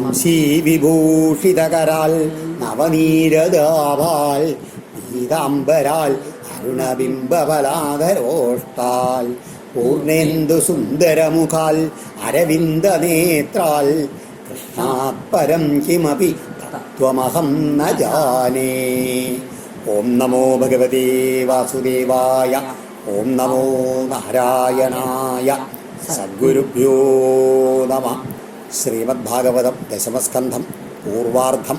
വംശീ വിഭൂഷിതകരാൽ നവനീരദാഭാൽ പീതാംബരാൽ അരുണബിംബഫലാധരോഷ്ടാൽ പൂർണേന്ദു സുന്ദരമുഖാൽ അരവിന്ദനേത്രാൽ കൃഷ്ണാത് പരം കിമപി തത്വമഹം ന ജാനേ. ഓം നമോ ഭഗവതേ വാസുദേവായ. ഓം നമോ നാരായണായ. സദ്ഗുരുഭ്യോ നമഃ. ശ്രീമദ്ഭാഗവതം ദശമസ്കന്ധം പൂർവാർദ്ധം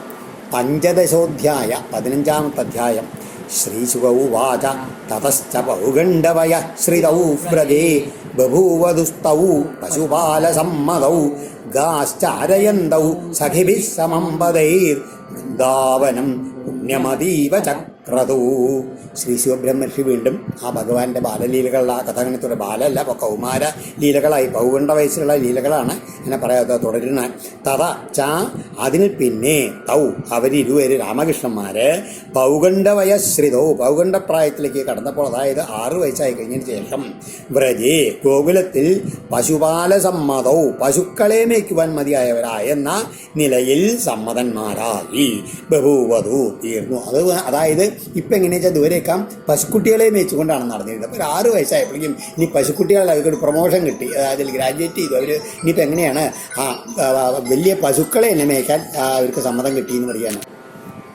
പഞ്ചദശോധ്യായ 15-ാമത്തെ അധ്യായം. ശ്രീശുക ഉവാച തതശ്ച പൗഗണ്ഡവയ ശ്രിതൗ വ്രജേ ബഭൂവദുസ്തൗ പശുപാലസമ്മതൗ ഗാശ്ചാരയന്തൗ സഖിഭിഃ സമം പദൈർ വൃന്ദാവനം പുണ്യമതീവ ചക്രതു. ശ്രീ ശിവബ്രഹ്മർഷി വീണ്ടും ആ ഭഗവാന്റെ ബാലലീലകളുടെ ആ കഥാഗണത്തോടെ ബാലല്ല, അപ്പോൾ കൗമാര ലീലകളായി പൗഗണ്ഡ വയസ്സിലുള്ള ലീലകളാണ് ഇങ്ങനെ പറയാതെ തുടരുന്ന. തഥ ച അതിന് പിന്നെ തൗ അവരിരുവര് രാമകൃഷ്ണന്മാര് പൗഗണ്ഡവയശ്രിതോ പൗഗണ്ഡപ്രായത്തിലേക്ക് കടന്നപ്പോൾ, അതായത് 6 വയസ്സായി കഴിഞ്ഞതിന് ശേഷം വ്രജേ ഗോകുലത്തിൽ പശുപാലസമ്മതൗ പശുക്കളെ മേയ്ക്കുവാൻ മതിയായവരായെന്ന നിലയിൽ സമ്മതന്മാരായി. ബഭൂവധു തീർന്നു. അതായത് ഇപ്പം എങ്ങനെയാ വെച്ചാൽ ദൂരേക്കാം പശുക്കുട്ടികളെ മേയിച്ചുകൊണ്ടാണ് നടന്നിരുന്നത്. അപ്പോൾ ഒരു 6 വയസ്സായപ്പോഴേക്കും ഇനി പശുക്കുട്ടികളെ അവർക്കൊരു പ്രൊമോഷൻ കിട്ടി, അതിൽ ഗ്രാജുവേറ്റ് ചെയ്തു. അവർ ഇനിയിപ്പോൾ എങ്ങനെയാണ് വലിയ പശുക്കളെ എന്നെ മേയ്ക്കാൻ അവർക്ക് സമ്മതം കിട്ടിയെന്ന് പറയുകയാണ്.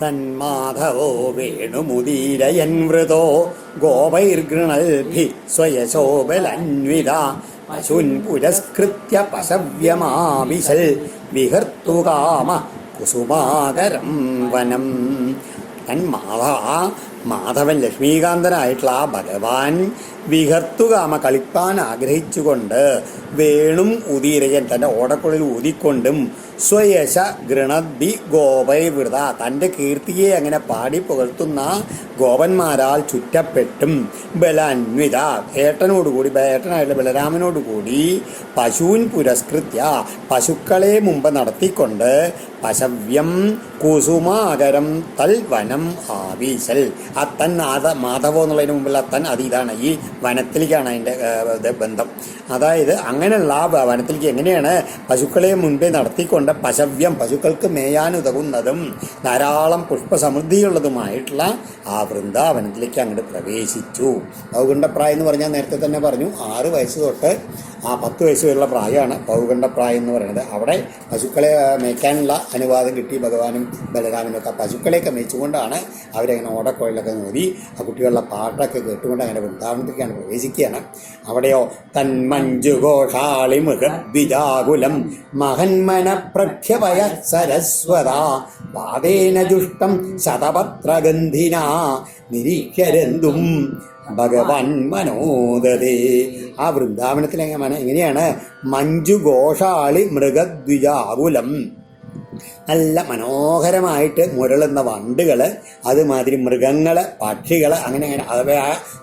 തന്മാധവോ വേണുമുദീരയൻ വൃതോ ഗോപൈർഗൃണൽഭി സ്വയശോബലന്വിത പശുൻ പുരസ്കൃത്യ പശവ്യമാവിശൽ വിഹർത്തുകാമ കുസുമാകരം വനം. മാധവൻ ലക്ഷ്മീകാന്തനായിട്ടുള്ള ആ ഭഗവാൻ വിഹർത്തുകാമ കളിപ്പാൻ ആഗ്രഹിച്ചുകൊണ്ട് വേണും ഉദീരയൻ തൻ്റെ ഓടക്കുള്ളിൽ ഊതിക്കൊണ്ടും സ്വയശ ഗൃണദ്ഭി ഗോപൈവൃത തൻ്റെ കീർത്തിയെ അങ്ങനെ പാടി പുകഴ്ത്തുന്ന ഗോപന്മാരാൽ ചുറ്റപ്പെട്ടും ബലാന്വിത ഏട്ടനായിട്ടുള്ള ബലരാമനോടുകൂടി പശൂൻ പുരസ്കൃത്യ പശുക്കളെ മുമ്പ് നടത്തിക്കൊണ്ട് പശവ്യം കുസുമാകരം തൽ വനം ആവീശൽ. അത്തൻ മാധവോ എന്നുള്ളതിന് മുമ്പുള്ള അത്തൻ ഇതാണ് ഈ വനത്തിലേക്കാണ് അതിൻ്റെ ബന്ധം. അതായത് അങ്ങനെയുള്ള ആ വനത്തിലേക്ക് എങ്ങനെയാണ് പശുക്കളെ മുൻപേ നടത്തിക്കൊണ്ട് പശവ്യം പശുക്കൾക്ക് മേയാനുതകുന്നതും ധാരാളം പുഷ്പസമൃദ്ധിയുള്ളതുമായിട്ടുള്ള ആ വൃന്ദാവനത്തിലേക്ക് അങ്ങോട്ട് പ്രവേശിച്ചു. പൗഗണ്ഡപ്രായം എന്ന് പറഞ്ഞാൽ നേരത്തെ തന്നെ പറഞ്ഞു 6 വയസ്സ് തൊട്ട് 10 വയസ്സ് വരെയുള്ള പ്രായമാണ് പൗഗണ്ഡപ്രായം എന്ന് പറയുന്നത്. അവിടെ പശുക്കളെ മേയ്ക്കാനുള്ള അനുവാദം കിട്ടി ഭഗവാനും ബലരാമനും ഒക്കെ. പശുക്കളെയൊക്കെ മേയിച്ചുകൊണ്ടാണ് അവരങ്ങനെ ഓടക്കോയിലൊക്കെ നോക്കി ആ കുട്ടികളുടെ പാട്ടൊക്കെ കേട്ടുകൊണ്ട് അങ്ങനെ വൃന്ദാവനത്തിലേക്കാണ് പ്രവേശിക്കുകയാണ്. അവിടെയോ തന്മഞ്ജുഘോഷാളി മൃഗദ്വിജാകുലം മഹന്മന പ്രഖ്യപയ സരസ്വത പാദേന ജുഷ്ടം ശതപത്രഗന്ധിന നിരീക്ഷരന്തും ഭഗവാൻ മനോദതേ. ആ വൃന്ദാവനത്തിലെ എങ്ങനെയാണ് മഞ്ജുഘോഷാളി മൃഗദ്വിജാകുലം, നല്ല മനോഹരമായിട്ട് മുരളുന്ന വണ്ടുകൾ, അതുമാതിരി മൃഗങ്ങൾ, പക്ഷികൾ, അങ്ങനെ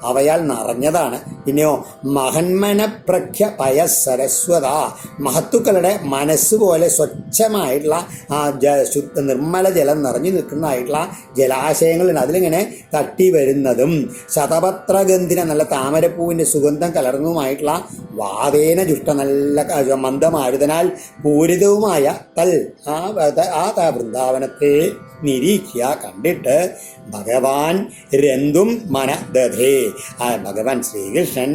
അവയാൽ നിറഞ്ഞതാണ്. പിന്നെയോ മഹന്മന പ്രഖ്യ പയ സരസ്വത മഹത്തുക്കളുടെ മനസ്സുപോലെ സ്വച്ഛമായിട്ടുള്ള ആ നിർമ്മല ജലം നിറഞ്ഞു നിൽക്കുന്നതായിട്ടുള്ള ജലാശയങ്ങളിൽ അതിലിങ്ങനെ തട്ടി വരുന്നതും ശതപത്രഗന്ധിന നല്ല താമരപ്പൂവിൻ്റെ സുഗന്ധം കലർന്നതുമായിട്ടുള്ള വാതേന ജുഷ്ട നല്ല മന്ദമാരുതനാൽ പൂരിതവുമായ തൽ ആ വൃന്ദാവനത്തെ നിരീക്ഷ്യ കണ്ടിട്ട് ഭഗവാൻ രന്തും മനദധേ ആ ഭഗവാൻ ശ്രീകൃഷ്ണൻ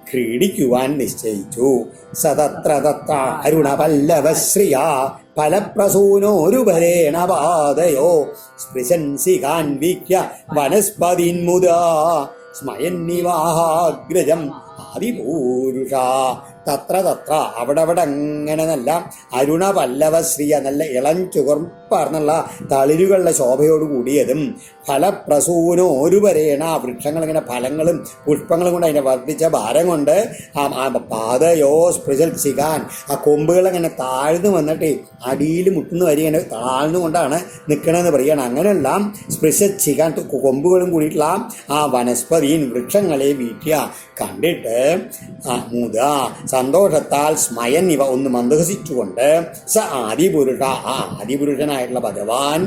ക്രീഡിക്കുവാൻ നിശ്ചയിച്ചു. സതത്ര തത്ര അരുണപല്ലവശ്രിയ ഫലപ്രസൂനോരുപരേണ പാദയോ സ്പൃശൻസികാൻ വീക്ഷ്യ വനസ്പതിന്മുദാ സ്മയന്നിവാഹാഗ്രജം ആദിപൂരുഷ. തത്ര തത്ര അവിടെ അങ്ങനെ നല്ല അരുണപല്ലവശ്രീയ നല്ല ഇളം ചുകർപ്പാർന്നുള്ള തളിരുകളുടെ ശോഭയോട് കൂടിയതും ഫലപ്രസൂനോരുപരേണ വൃക്ഷങ്ങളിങ്ങനെ ഫലങ്ങളും പുഷ്പങ്ങളും കൊണ്ട് അതിനെ വർദ്ധിച്ച ഭാരം കൊണ്ട് പാദയോ സ്പൃശിക്കാൻ ആ കൊമ്പുകളിങ്ങനെ താഴ്ന്നു വന്നിട്ട് അടിയിൽ മുട്ടുന്ന വരി ഇങ്ങനെ താഴ്ന്നുകൊണ്ടാണ് നിൽക്കണമെന്ന് പറയുകയാണ്. അങ്ങനെയുള്ള സ്പൃശിക്കാൻ കൊമ്പുകളും കൂടിയിട്ടുള്ള ആ വനസ്പതിയും വൃക്ഷങ്ങളെ വീട്ടിയ കണ്ടിട്ട് മുത സന്തോഷത്താൽ സ്മയൻ ഇവ ഒന്ന് മന്ദഹസിച്ചുകൊണ്ട് സ ആദിപുരുഷ ആ ആദിപുരുഷനായ ശ്രീകൃഷ്ണനായിട്ടുള്ള ഭഗവാൻ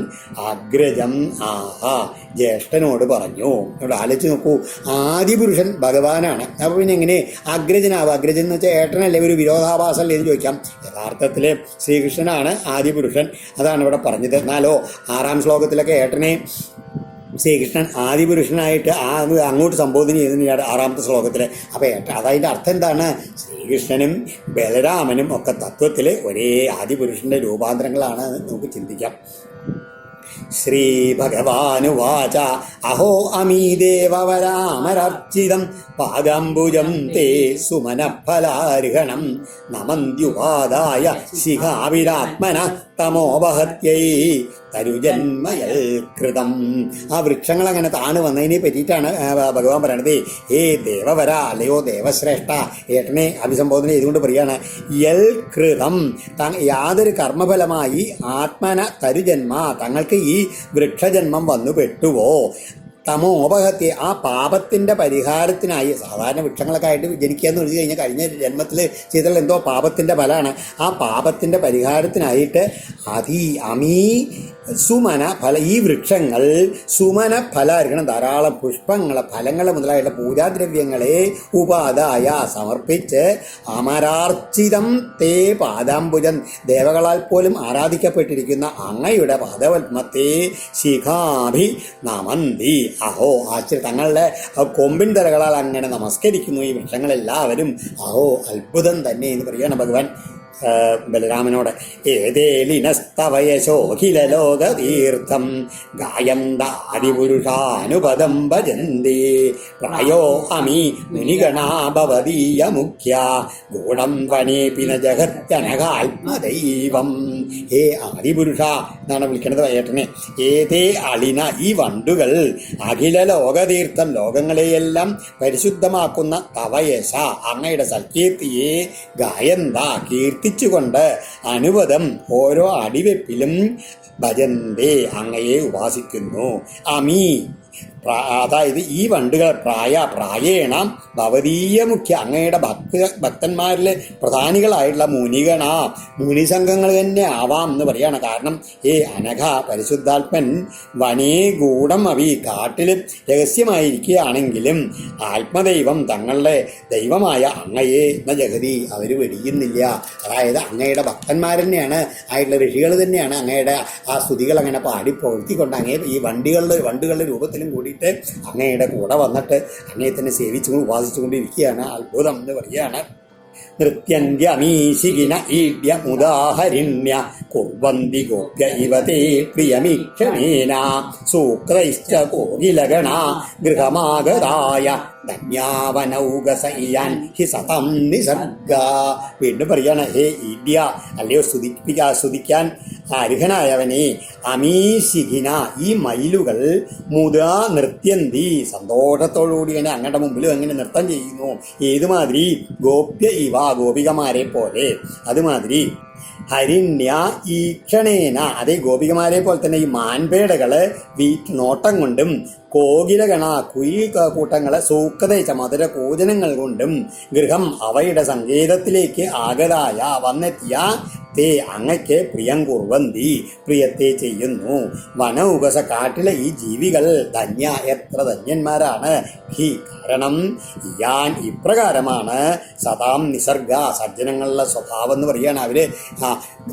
അഗ്രജം ആഹാ ജ്യേഷ്ഠനോട് പറഞ്ഞു. ഇവിടെ ആലോചിച്ച് നോക്കൂ, ആദിപുരുഷൻ ഭഗവാനാണ്. അപ്പോൾ പിന്നെ എങ്ങനെ അഗ്രജനാവും? അഗ്രജൻ എന്ന് വെച്ചാൽ ഏട്ടനല്ലേ, ഒരു വിരോധാഭാസമല്ലേ എന്ന് ചോദിക്കാം. യഥാർത്ഥത്തിൽ ശ്രീകൃഷ്ണനാണ് ആദിപുരുഷൻ, അതാണ് ഇവിടെ പറഞ്ഞത്. എന്നാലോ 6-ാം ശ്ലോകത്തിലൊക്കെ ഏട്ടനെ ശ്രീകൃഷ്ണൻ ആദിപുരുഷനായിട്ട് അങ്ങോട്ട് സംബോധന ചെയ്യുന്നതാണ് 6-ാമത്തെ ശ്ലോകത്തിൽ. അപ്പോൾ അതതിൻ്റെ അർത്ഥം എന്താണ്? ശ്രീകൃഷ്ണനും ബലരാമനും ഒക്കെ തത്വത്തിൽ ഒരേ ആദിപുരുഷൻ്റെ രൂപാന്തരങ്ങളാണ് നമുക്ക് ചിന്തിക്കാം. ശ്രീ ഭഗവാനുവാച അഹോ അമീ ദേവവരാമരർച്ചിതം പാദംബുജം തേ സുമനഫലാർഹണം നമന്ത്യുപാദായ ശിഖാവിരാത്മന തമോപഹത്യൈ തരുജന്മയൽ കൃതം. ആ വൃക്ഷങ്ങൾ അങ്ങനെ താണു വന്നതിനെ പറ്റിയിട്ടാണ് ഭഗവാൻ പറയണത്. ഏ ദേവവര, അല്ലയോ ദേവശ്രേഷ്ഠ, ഏട്ടനെ അഭിസംബോധന ചെയ്തുകൊണ്ട് പറയാണ്. യൽ കൃതം, യാതൊരു കർമ്മഫലമായി ആത്മന തരുജന്മ, തങ്ങൾക്ക് ഈ വൃക്ഷജന്മം വന്നു പെട്ടുവോ, തമോപഹത്യ, ആ പാപത്തിൻ്റെ പരിഹാരത്തിനായി. സാധാരണ വൃക്ഷങ്ങളൊക്കെ ആയിട്ട് ജനിക്കുക എന്ന് വെച്ച് കഴിഞ്ഞാൽ കഴിഞ്ഞ ജന്മത്തിൽ ചെയ്തുള്ള എന്തോ പാപത്തിൻ്റെ ഫലമാണ്. ആ പാപത്തിൻ്റെ പരിഹാരത്തിനായിട്ട് അമീ സുമന ഫല, ഈ വൃക്ഷങ്ങൾ സുമന ഫലാർഹണം, ധാരാളം പുഷ്പങ്ങൾ, ഫലങ്ങൾ മുതലായുള്ള പൂജാദ്രവ്യങ്ങളെ ഉപാദായ സമർപ്പിച്ച് അമരാർച്ചിതം തേ പാദാംബുജം, ദേവകളാൽ പോലും ആരാധിക്കപ്പെട്ടിരിക്കുന്ന അങ്ങയുടെ പാദപത്മത്തെ ശിഖാഭി നമന്തി. അഹോ ആശ്ചര്യം, തങ്ങളുടെ കൊമ്പിൻ തലകളാൽ അങ്ങനെ നമസ്കരിക്കുന്നു ഈ വൃക്ഷങ്ങളെല്ലാവരും. അഹോ അത്ഭുതം തന്നെ എന്ന് പറയുകയാണ് ഭഗവാൻ ബലരാമനോട്. ഏതേലിനസ്തവയശോഖില ലോകതീർത്ഥം ഗായന്താദിപുരുഷാനുപദം ഭജന്തി പ്രായോ അമി മുനിഗണാ ഭവദീയ മുഖ്യ ഗൂഢം വനേപി ന ജഗത്യനകാത്മദൈവം. ഹേ ആദിപുരുഷ എന്നാണ് വിളിക്കുന്നത് ഏട്ടനെ. ഏതേ അളിന, ഈ വണ്ടുകൾ, അഖില ലോകതീർത്ഥം, ലോകങ്ങളെയെല്ലാം പരിശുദ്ധമാക്കുന്ന തവയശ, അങ്ങയുടെ സൽകീർത്തിയെ, ഗായന്ത, കീർത്തിച്ചുകൊണ്ട്, അനുപദം, ഓരോ അടിവെപ്പിലും ഭജന്തേ, അങ്ങയെ ഉപാസിക്കുന്നു. അമീ, അതായത് ഈ വണ്ടുകൾ പ്രായേണ ഭവതീയ മുഖ്യ, അങ്ങയുടെ ഭക്തന്മാരിലെ പ്രധാനികളായിട്ടുള്ള മുനിസംഘങ്ങൾ തന്നെ ആവാം എന്ന് പറയാണ്. കാരണം അനഘ പരിശുദ്ധാത്മൻ വനേ ഗൂഢം അവി, കാട്ടിൽ രഹസ്യമായിരിക്കുകയാണെങ്കിലും ആത്മദൈവം, തങ്ങളുടെ ദൈവമായ അങ്ങയെ എന്ന ജഗതി അവർ വെടിയുന്നില്ല. അതായത് അങ്ങയുടെ ഭക്തന്മാർ തന്നെയാണ്, ആയിട്ടുള്ള ഋഷികൾ തന്നെയാണ് അങ്ങയുടെ ആ സ്തുതികൾ അങ്ങനെ പാടി പ്രവർത്തിക്കൊണ്ട് അങ്ങേ ഈ വണ്ടുകളുടെ രൂപത്തിലും കൂടിയിട്ട് അങ്ങയുടെ കൂടെ വന്നിട്ട് അങ്ങയെ തന്നെ സേവിച്ചുകൊണ്ട് ഉപാസിച്ചുകൊണ്ടിരിക്കുകയാണ്. അത്ഭുതം എന്ന് പറയുകയാണ്. നൃത്യന്ത്യമീശികിന ഈഡ്യ മുദാഹരിണ്യ കുർവന്തി ഗോപ്യ ഇവ തേ പ്രിയമീക്ഷണേന സൂക്തൈശ്ച കോകിലഗണ ഗൃഹമാഗതായ ധന്യാവനൗകസയ്യാൻ ഹി സതം നിസർഗ. വീണ്ടും പറയാണ്, ഹേ ഈഡ്യ, അല്ലയോ സ്തുതിക്കാൻ അർഹനായവനെ, അമീശിഖിന, ഈ മയിലുകൾ, മുതാ നൃത്യന്തി, സന്തോഷത്തോടുകൂടി ഇങ്ങനെ അങ്ങയുടെ മുമ്പിൽ അങ്ങനെ നൃത്തം ചെയ്യുന്നു. ഏതുമാതിരി ഗോപ്യ ഇവ, ഗോപികമാരെ പോലെ. അതുമാതിരി ഹരിണ്യ ഈക്ഷണേന, അതേ ഗോപികമാരെ പോലെ തന്നെ ഈ മാൻപേടകള് നോട്ടം കൊണ്ടും, കോകിലഗണ കുയിൽ കൂട്ടങ്ങളെ സൂക്തയിച്ച മധുര പൂജനങ്ങൾ കൊണ്ടും, ഗൃഹം അവയുടെ സങ്കേതത്തിലേക്ക് ആഗതായ വന്നെത്തിയ തേ അങ്ങയ്ക്ക് പ്രിയം കുർവന്തി, പ്രിയത്തെ ചെയ്യുന്നു. വനൗകസ, കാട്ടിലെ ഈ ജീവികൾ, ധന്യ, എത്ര ധന്യന്മാരാണ്. ഹി, കാരണം ഞാൻ ഇപ്രകാരമാണ് സദാം നിസർഗ, സജ്ജനങ്ങളുടെ സ്വഭാവം എന്ന് പറയുകയാണ് അവര്.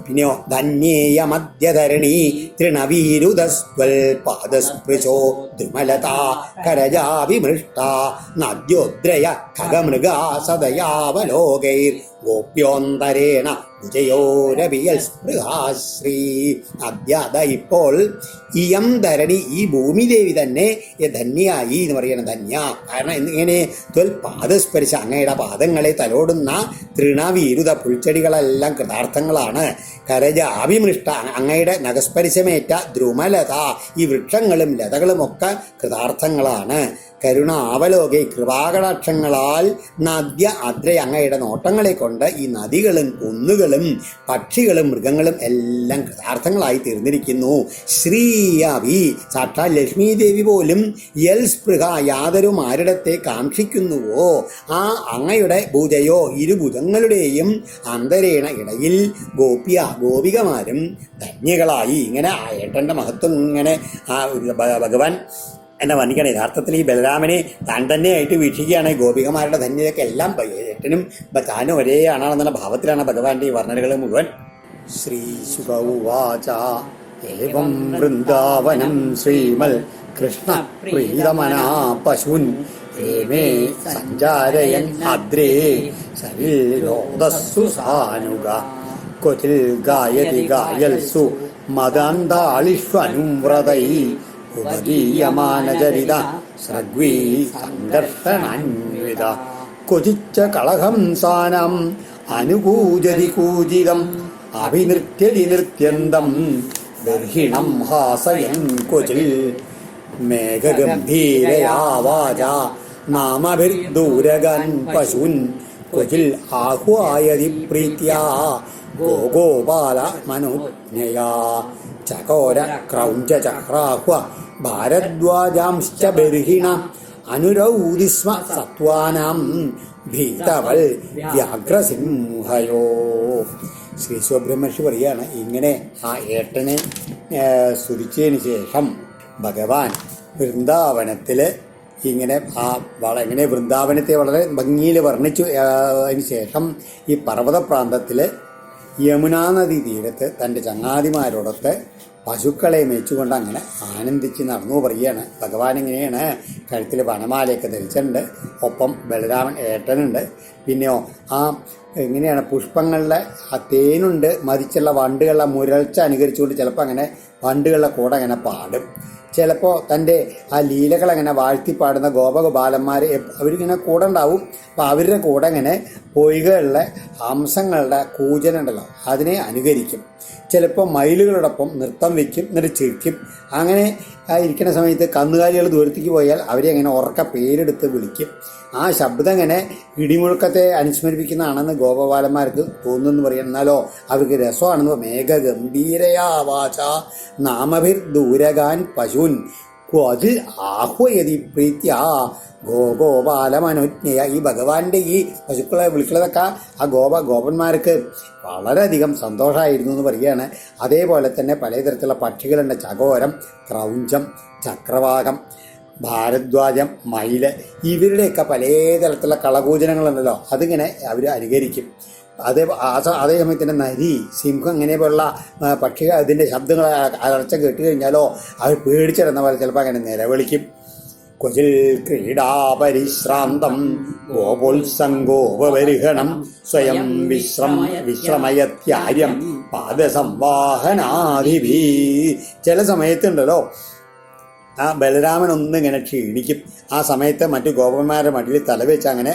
പിന്നെയോ ധന്യേയ മധ്യധരണി തൃണവീരുദസ്വൽ പാദസ്പൃശോ ദ്രുമലതാ കരജാവിമൃഷ്ട നദ്യോദ്രയ ഖഗമൃഗാ സദയാവലോകൈർ ഗോപ്യോന്തരേണ വിജയോരവിയൽ സ്പൃഹാശ്രീ. അദ്യാത, ഇപ്പോൾ ഇയം ധരണി, ഈ ഭൂമിദേവി തന്നെ ധന്യായി എന്ന് പറയണം. ധന്യ കാരണം ഇങ്ങനെ പാദസ്പരിശ, അങ്ങയുടെ പാദങ്ങളെ തലോടുന്ന തൃണവീരുത, പുൽച്ചെടികളെല്ലാം കൃതാർത്ഥങ്ങളാണ്. കരജാഭിമൃഷ്ട, അങ്ങയുടെ നഖസ്പരിശമേറ്റ ദ്രുമലത, ഈ വൃക്ഷങ്ങളും ലതകളുമൊക്കെ കൃതാർത്ഥങ്ങളാണ്. കരുണാവലോകെ, കൃപാകടാക്ഷങ്ങളാൽ നദ്യ അദ്ര, അങ്ങയുടെ നോട്ടങ്ങളെ കൊണ്ട് ഈ നദികളും കുന്നുകളും പക്ഷികളും മൃഗങ്ങളും എല്ലാം കൃതാർത്ഥങ്ങളായി തീർന്നിരിക്കുന്നു. ശ്രീ ഭൂതീയാവി, സാക്ഷാൽ ലക്ഷ്മി ദേവി പോലും യൽ സ്പൃഹ യാതൊരു മാരിടത്തെ കാക്ഷിക്കുന്നുവോ ആ അങ്ങയുടെ ഭുജയോ ഇരുഭുജങ്ങളുടെയും അന്തരേണ ഇടയിൽ ഗോപികമാരും ധന്യകളായി. ഇങ്ങനെ ആ ഏട്ടൻ്റെ മഹത്വം ഇങ്ങനെ ആ ഭഗവാൻ എന്നെ വർണ്ണിക്കണം. യഥാർത്ഥത്തിൽ ഈ ബലരാമനെ താൻ തന്നെയായിട്ട് വീക്ഷിക്കുകയാണ്. ഗോപികമാരുടെ ധന്യതയൊക്കെ എല്ലാം ഏട്ടനും താനും ഒരേ ആണെന്നുള്ള ഭാവത്തിലാണ് ഭഗവാന്റെ ഈ വർണ്ണനകൾ മുഴുവൻ. ശ്രീശുക ഉവാച ഏവം വൃന്ദാവനം ശ്രീമൽ കൃഷ്ണ പ്രീതമനാ പശൂൻ ഹേമേ സഞ്ചാരയൻ അദ്രേ സരിലോദസ്സു സാനുഗ ക്വചിൽ ഗായതി ഗായൽസു മദാന്താളിഷ്വനുവ്രതൈ ഉപഗീയമാനചരിത സൃഗ്വീ സംഘർഷണാന്വിത ക്വചിച്ച കളഹംസാനം അനുകൂജതി കൂജികം അഭിനൃത്യതി നൃത്യന്തം ബർഹിണം ഹാസയൻ ക്വചിൽ മേഘഗംഭീരയാ വാച നാമഭിർദൂരഗൻ പശൂൻ ക്വചിൽ ആഹ്വായതി പ്രീത്യാ ഗോപാല മനോജ്ഞയാ ചകോര ക്രൗഞ്ച ചക്രാഹ്വ ഭാരദ്വാജാംശ്ച ബർഹിണ അനുരൗതി സ്മ സത്വാനാം ഭീതവൽ വ്യാഘ്രസിംഹയോ. ശ്രീ സുബ്രഹ്മണ്യ പറയാണ്, ഇങ്ങനെ ആ ഏട്ടനെ സ്തുതിച്ചതിന് ശേഷം ഭഗവാൻ വൃന്ദാവനത്തിൽ ഇങ്ങനെ ഇങ്ങനെ വൃന്ദാവനത്തെ വളരെ ഭംഗിയിൽ വർണ്ണിച്ചു. അതിന് ശേഷം ഈ പർവ്വത പ്രാന്തത്തിൽ യമുനാ നദി തീരത്ത് തൻ്റെ ചങ്ങാതിമാരോടൊത്ത് പശുക്കളെ മേച്ചുകൊണ്ട് അങ്ങനെ ആനന്ദിച്ച് നടന്നു പറയുകയാണ്. ഭഗവാൻ ഇങ്ങനെയാണ് കഴുത്തിൽ വനമാലയൊക്കെ ധരിച്ചിട്ടുണ്ട്. ഒപ്പം ബലരാമൻ ഏട്ടനുണ്ട്. പിന്നെയോ എങ്ങനെയാണ് പുഷ്പങ്ങളിലെ ആ തേനുണ്ട് മതിച്ചുള്ള വണ്ടുകളുടെ മുരൾച്ച അനുകരിച്ചുകൊണ്ട് ചിലപ്പോൾ അങ്ങനെ വണ്ടുകളുടെ കൂടെ അങ്ങനെ പാടും. ചിലപ്പോൾ തൻ്റെ ആ ലീലകളങ്ങനെ വാഴ്ത്തിപ്പാടുന്ന ഗോപഗോപാലന്മാർ അവരിങ്ങനെ കൂടെ ഉണ്ടാവും. അപ്പോൾ അവരുടെ കൂടെ ഇങ്ങനെ പൊയ്കകളിലെ ഹംസങ്ങളുടെ കൂജനുണ്ടല്ലോ അതിനെ അനുകരിക്കും. ചിലപ്പോൾ മയിലുകളോടൊപ്പം നൃത്തം വയ്ക്കും, എന്നിട്ട് ചിരിക്കും. അങ്ങനെ ഇരിക്കുന്ന സമയത്ത് കന്നുകാലികൾ ദൂരത്തേക്ക് പോയാൽ അവരെ അങ്ങനെ ഉറക്ക പേരെടുത്ത് വിളിക്കും. ആ ശബ്ദം ഇങ്ങനെ ഇടിമുഴക്കത്തെ അനുസ്മരിപ്പിക്കുന്നതാണെന്ന് ഗോപബാലന്മാർക്ക് തോന്നുന്നു പറയാം. എന്നാലോ അവർക്ക് രസമാണെന്ന്. മേഘഗംഭീരയാ വാച നാമഭിർ ദൂരഗാൻ പശൂൻ ക്വചിൽ ആഹ്വയതി പ്രീത്യാ ഗോപാലമനോജ്ഞയ. ഈ ഭഗവാന്റെ ഈ പശുക്കളെ വിളിക്കുന്നതൊക്കെ ആ ഗോപന്മാർക്ക് വളരെയധികം സന്തോഷമായിരുന്നു എന്ന് പറയുകയാണ്. അതേപോലെ തന്നെ പലതരത്തിലുള്ള പക്ഷികളുണ്ട്. ചകോരം, ക്രൗഞ്ചം, ചക്രവാകം, ഭാരദ്വാജം, മയില്, ഇവരുടെയൊക്കെ പല തരത്തിലുള്ള കളകൂജനങ്ങളുണ്ടല്ലോ അതിങ്ങനെ അവർ അനുകരിക്കും. അതേ സമയത്ത് തന്നെ നരി, സിംഹം ഇങ്ങനെയുള്ള പക്ഷികൾ അതിൻ്റെ ശബ്ദങ്ങൾ അലർച്ച കേട്ട് കഴിഞ്ഞാലോ അവർ പേടിച്ചിരുന്ന പോലെ ചിലപ്പോൾ അങ്ങനെ നിലവിളിക്കും. ക്വചിൽ ക്രീഡാപരിശ്രാന്തം ഗോപോത്സംഗോപരിഹണം സ്വയം വിശ്രമയത്യാര്യം പാദസംവാഹനാധിപീ. ചില സമയത്തുണ്ടല്ലോ ആ ബലരാമൻ ഒന്നിങ്ങനെ ക്ഷീണിക്കും. ആ സമയത്ത് മറ്റു ഗോപന്മാരുടെ മടിയിൽ തലവെച്ച് അങ്ങനെ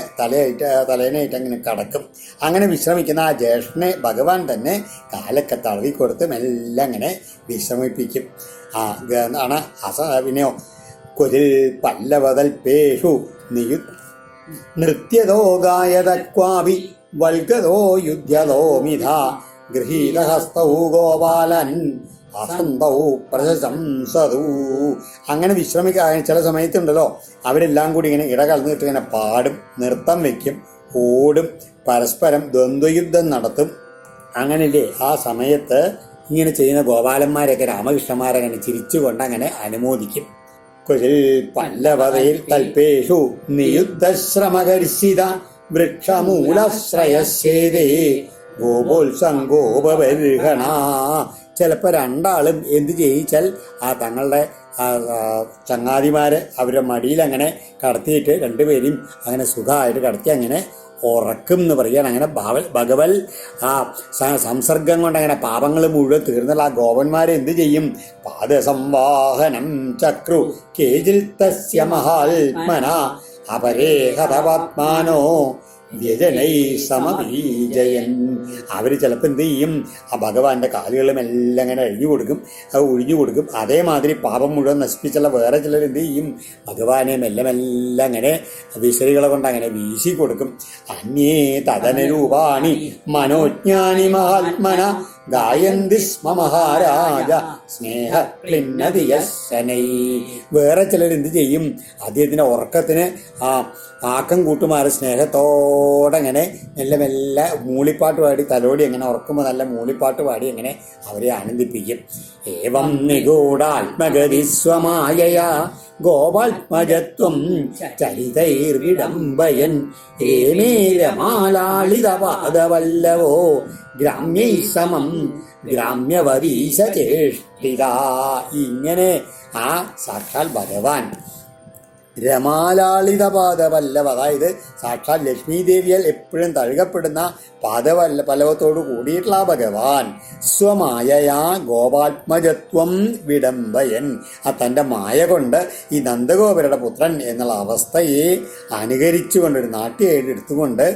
തലേനായിട്ട് അങ്ങനെ കടക്കും. അങ്ങനെ വിശ്രമിക്കുന്ന ആ ജ്യേഷ്ഠനെ ഭഗവാൻ തന്നെ കാലൊക്കെ തളവിക്കൊടുത്ത് മെല്ലെ അങ്ങനെ വിശ്രമിപ്പിക്കും. ആണ് പിന്നെയോ ക്വചിൽ പല്ലവതൽപേഷു നൃത്യതോ ഗായതക്വാഭി വൽഗതോ യുദ്ധ്യതോ മിഥ ഗൃഹീതഹസ്തൗ ഗോപാലൻ അസന്തൗ പ്രശംസതു. അങ്ങനെ വിശ്രമിക്കാൻ ചില സമയത്തുണ്ടല്ലോ അവരെല്ലാം കൂടി ഇങ്ങനെ ഇടകലർന്നിട്ട് ഇങ്ങനെ പാടും, നൃത്തം വയ്ക്കും, ഓടും, പരസ്പരം ദ്വന്ദ്വയുദ്ധം നടത്തും. അങ്ങനെയല്ലേ ആ സമയത്ത് ഇങ്ങനെ ചെയ്യുന്ന ഗോപാലന്മാരൊക്കെ രാമകൃഷ്ണന്മാരങ്ങനെ ചിരിച്ചുകൊണ്ട് അങ്ങനെ അനുമോദിക്കും. ക്വചിൽ പല്ലവതയിൽ തൽപേഷു നിയുദ്ധശ്രമകർഷിത വൃക്ഷമൂലശ്രയശേരേ ഗോപോത്സംഗോപരിഹണ. ചിലപ്പോൾ രണ്ടാളും എന്ത് ചെയ്യിച്ചാൽ ആ തങ്ങളുടെ ചങ്ങാതിമാരെ അവരുടെ മടിയിൽ അങ്ങനെ കടത്തിയിട്ട് രണ്ടുപേരും അങ്ങനെ സുഖമായിട്ട് കടത്തി അങ്ങനെ ഉറക്കും എന്ന് പറയുകയാണ്. അങ്ങനെ ഭഗവൽ ആ സംസർഗം കൊണ്ട് അങ്ങനെ പാപങ്ങൾ മുഴുവൻ തീർന്നുള്ള ആ ഗോപന്മാരെ എന്ത് ചെയ്യും? പാദസംവാഹനം ചക്രു കേജിൽ തസ്യ മഹാത്മന അപരേഹതവാത്മാനോ വ്യജനൈ സമബീജയൻ. അവർ ചിലപ്പോൾ എന്ത് ചെയ്യും? ആ ഭഗവാന്റെ കാലുകളും എല്ലാം അങ്ങനെ ഒഴിഞ്ഞു കൊടുക്കും. അതേമാതിരി പാപം മുഴുവൻ നശിപ്പിച്ചുള്ള വേറെ ചിലർ എന്ത് ചെയ്യും? ഭഗവാനെ മെല്ലെ മെല്ലെ അങ്ങനെ വിശറികളെ കൊണ്ട് അങ്ങനെ വീശി കൊടുക്കും. അന്യേ തദനരൂപാണി മനോജ്ഞാനി മഹാത്മന ഗായന്തി സ്മ മഹാരാജ സ്നേഹ ക്ലിന്നതിയശനൈ. വേറെ ചിലർ എന്ത് ചെയ്യും, അദ്ദേഹത്തിൻ്റെ ഉറക്കത്തിന് ആക്കം കൂട്ടുമാരെ സ്നേഹത്തോടെ അങ്ങനെ മെല്ലെ മെല്ലെ മൂളിപ്പാട്ട് പാടി തലോടി അങ്ങനെ ഉറക്കുമ്പോൾ നല്ല മൂളിപ്പാട്ട് പാടി അങ്ങനെ അവരെ ആനന്ദിപ്പിക്കും. ഏവം നിഗൂഢാത്മഗതി സ്വമായയാ ഗോപാത്മജത്വം ചരിതൈർവിടംബയൻ ഏമേ രമാലാളിതപാദവല്ലവോ ഗ്രാമ്യൈ സമം ഗ്രാമ്യവരീശചേഷ്ടിത. ഇങ്ങനെ ആ സാക്ഷാൽ ഭഗവാൻ രമാലാളിതപാദവല്ലഭ, അതായത് സാക്ഷാൽ ലക്ഷ്മി ദേവിയാൽ എപ്പോഴും തഴുകപ്പെടുന്ന പല്ലവത്തോട് കൂടിയിട്ടുള്ള ഭഗവാൻ സ്വമായയാ ഗോപാത്മജത്വം വിടംബയൻ, തൻ്റെ മായ കൊണ്ട് ഈ നന്ദഗോപരുടെ പുത്രൻ എന്നുള്ള അവസ്ഥയെ അനുകരിച്ചുകൊണ്ട് ഒരു നാട്യമായിട്ട് എടുത്തുകൊണ്ട്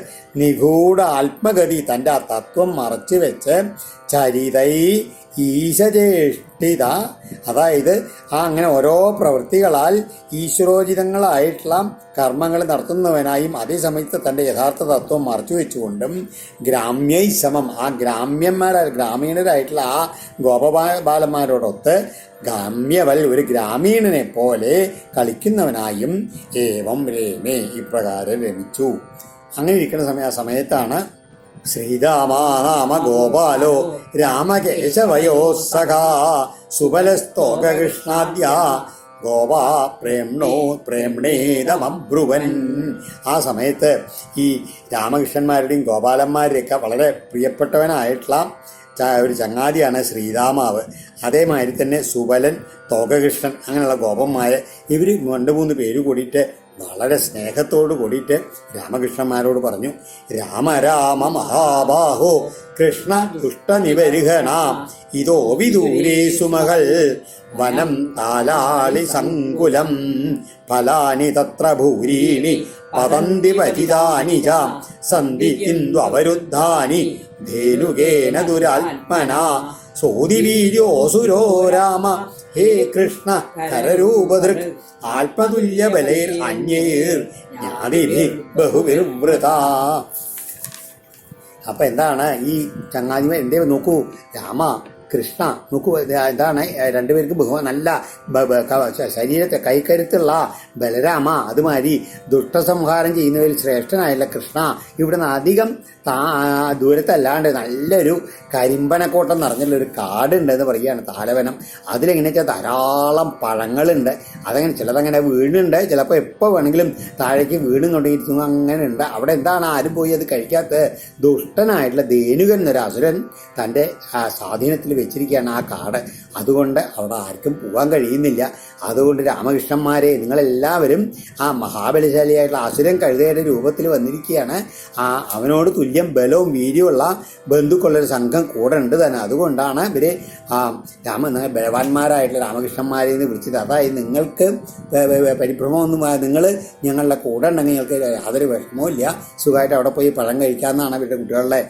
നിഗൂഢ ആത്മഗതി തൻ്റെ ആ തത്വം മറച്ചു വെച്ച് ചരിതൈ ഈശചേഷ്ടിത, അതായത് അങ്ങനെ ഓരോ പ്രവൃത്തികളാൽ ഈശ്വരോചിതങ്ങളായിട്ടുള്ള കർമ്മങ്ങൾ നടത്തുന്നവനായും അതേസമയത്ത് തൻ്റെ യഥാർത്ഥ തത്വം മറച്ചു വെച്ചുകൊണ്ടും ഗ്രാമ്യൈ സമം, ആ ഗ്രാമീണരായിട്ടുള്ള ആ ഗോപബാലന്മാരോടൊത്ത് ഗാമ്യവൽ ഒരു ഗ്രാമീണനെ പോലെ കളിക്കുന്നവനായും ഏവം രേമേ ഇപ്രകാരം രമിച്ചു. അങ്ങനെ ഇരിക്കുന്ന സമയത്താണ് ശ്രീരാമാനാമ ഗോപാലോ രാമകേശവയോ സഖാ സുബലസ്തോകൃഷ്ണാദ്യ ഗോപാ പ്രേംണേതമബ്രുവൻ. ആ സമയത്ത് ഈ രാമകൃഷ്ണന്മാരുടെയും ഗോപാലന്മാരുടെയൊക്കെ വളരെ പ്രിയപ്പെട്ടവനായിട്ടുള്ള ഒരു ചങ്ങാതിയാണ് ശ്രീരാമാവ്. അതേമാതിരി തന്നെ സുബലൻ, തോകകൃഷ്ണൻ അങ്ങനെയുള്ള ഗോപന്മാർ, ഇവർ 2-3 പേര് കൂടിയിട്ട് വളരെ സ്നേഹത്തോട് കൂടിയിട്ട് രാമകൃഷ്ണന്മാരോട് പറഞ്ഞു, രാമ രാമ മഹാബാഹോ കൃഷ്ണ ദുഷ്ടനിബരിഹണ ഇതോ വിദൂരേ സുമകൾ വനം താലാളി സങ്കുലം ഫലാനി തത്ര ഭൂരീണി പതന്തി പരിതാനി ച സന്തി ഇന്ദുവരുദ്ധാനി ധേനുകേന ദുരാത്മന സോദിവീര്യോസുരോ രാമ ഹേ കൃഷ്ണ കരരൂപദൃക് ആത്മതുല്യ ബലൈർ അന്യൈർ ജ്ഞാതിഭി ബഹുവിർവൃത. അപ്പം എന്താണ് ഈ ചങ്ങാതിമ എന്തേ നോക്കൂ, രാമ കൃഷ്ണ നോക്കൂ, എന്താണ് രണ്ടുപേർക്കും ബഹുമാനം, നല്ല ശരീരത്തെ കൈക്കരുത്തുള്ള ബലരാമ, അതുമാതിരി ദുഷ്ടസംഹാരം ചെയ്യുന്നവരിൽ ശ്രേഷ്ഠനായുള്ള കൃഷ്ണ ഇവിടുന്ന് അധികം ദൂരത്തല്ലാണ്ട് നല്ലൊരു കരിമ്പനക്കോട്ടം നിറഞ്ഞുള്ളൊരു കാടുണ്ടെന്ന് പറയുകയാണ്, താലവനം. അതിലെങ്ങനെ വെച്ചാൽ ധാരാളം പഴങ്ങളുണ്ട്. അതങ്ങനെ ചിലതങ്ങനെ വീണുണ്ട്, ചിലപ്പോൾ എപ്പോൾ വേണമെങ്കിലും താഴേക്ക് വീണും കൊണ്ടിരിക്കുന്നു, അങ്ങനെ ഉണ്ട്. അവിടെ എന്താണ് ആരും പോയി അത് കഴിക്കാത്ത ദുഷ്ടനായിട്ടുള്ള ധേനുകൻ എന്നൊരു അസുരൻ തൻ്റെ സ്വാധീനത്തിൽ വെച്ചിരിക്കുകയാണ് ആ കാട്. അതുകൊണ്ട് അവിടെ ആർക്കും പോകാൻ കഴിയുന്നില്ല. അതുകൊണ്ട് രാമകൃഷ്ണന്മാരെ നിങ്ങളെല്ലാവരും ആ മഹാബലശാലിയായിട്ടുള്ള അസുരൻ കഴുതയുടെ രൂപത്തിൽ വന്നിരിക്കുകയാണ്. അവനോട് തുല്യം ബലവും വീര്യമുള്ള ബന്ധുക്കളുള്ളൊരു സംഘം കൂടെ ഉണ്ട് തന്നെ. അതുകൊണ്ടാണ് ഇവര് ബലവാന്മാരായിട്ടുള്ള രാമകൃഷ്ണന്മാരെ നിന്ന് വിളിച്ചത്. അതായത് നിങ്ങൾക്ക് പരിഭ്രമമൊന്നും, നിങ്ങൾ ഞങ്ങളുടെ കൂടെ ഉണ്ടെങ്കിൽ നിങ്ങൾക്ക് യാതൊരു വിഷമവും ഇല്ല, സുഖമായിട്ട് അവിടെ പോയി പഴം കഴിക്കാമെന്നാണ് ഇവരുടെ കുട്ടികളുടെ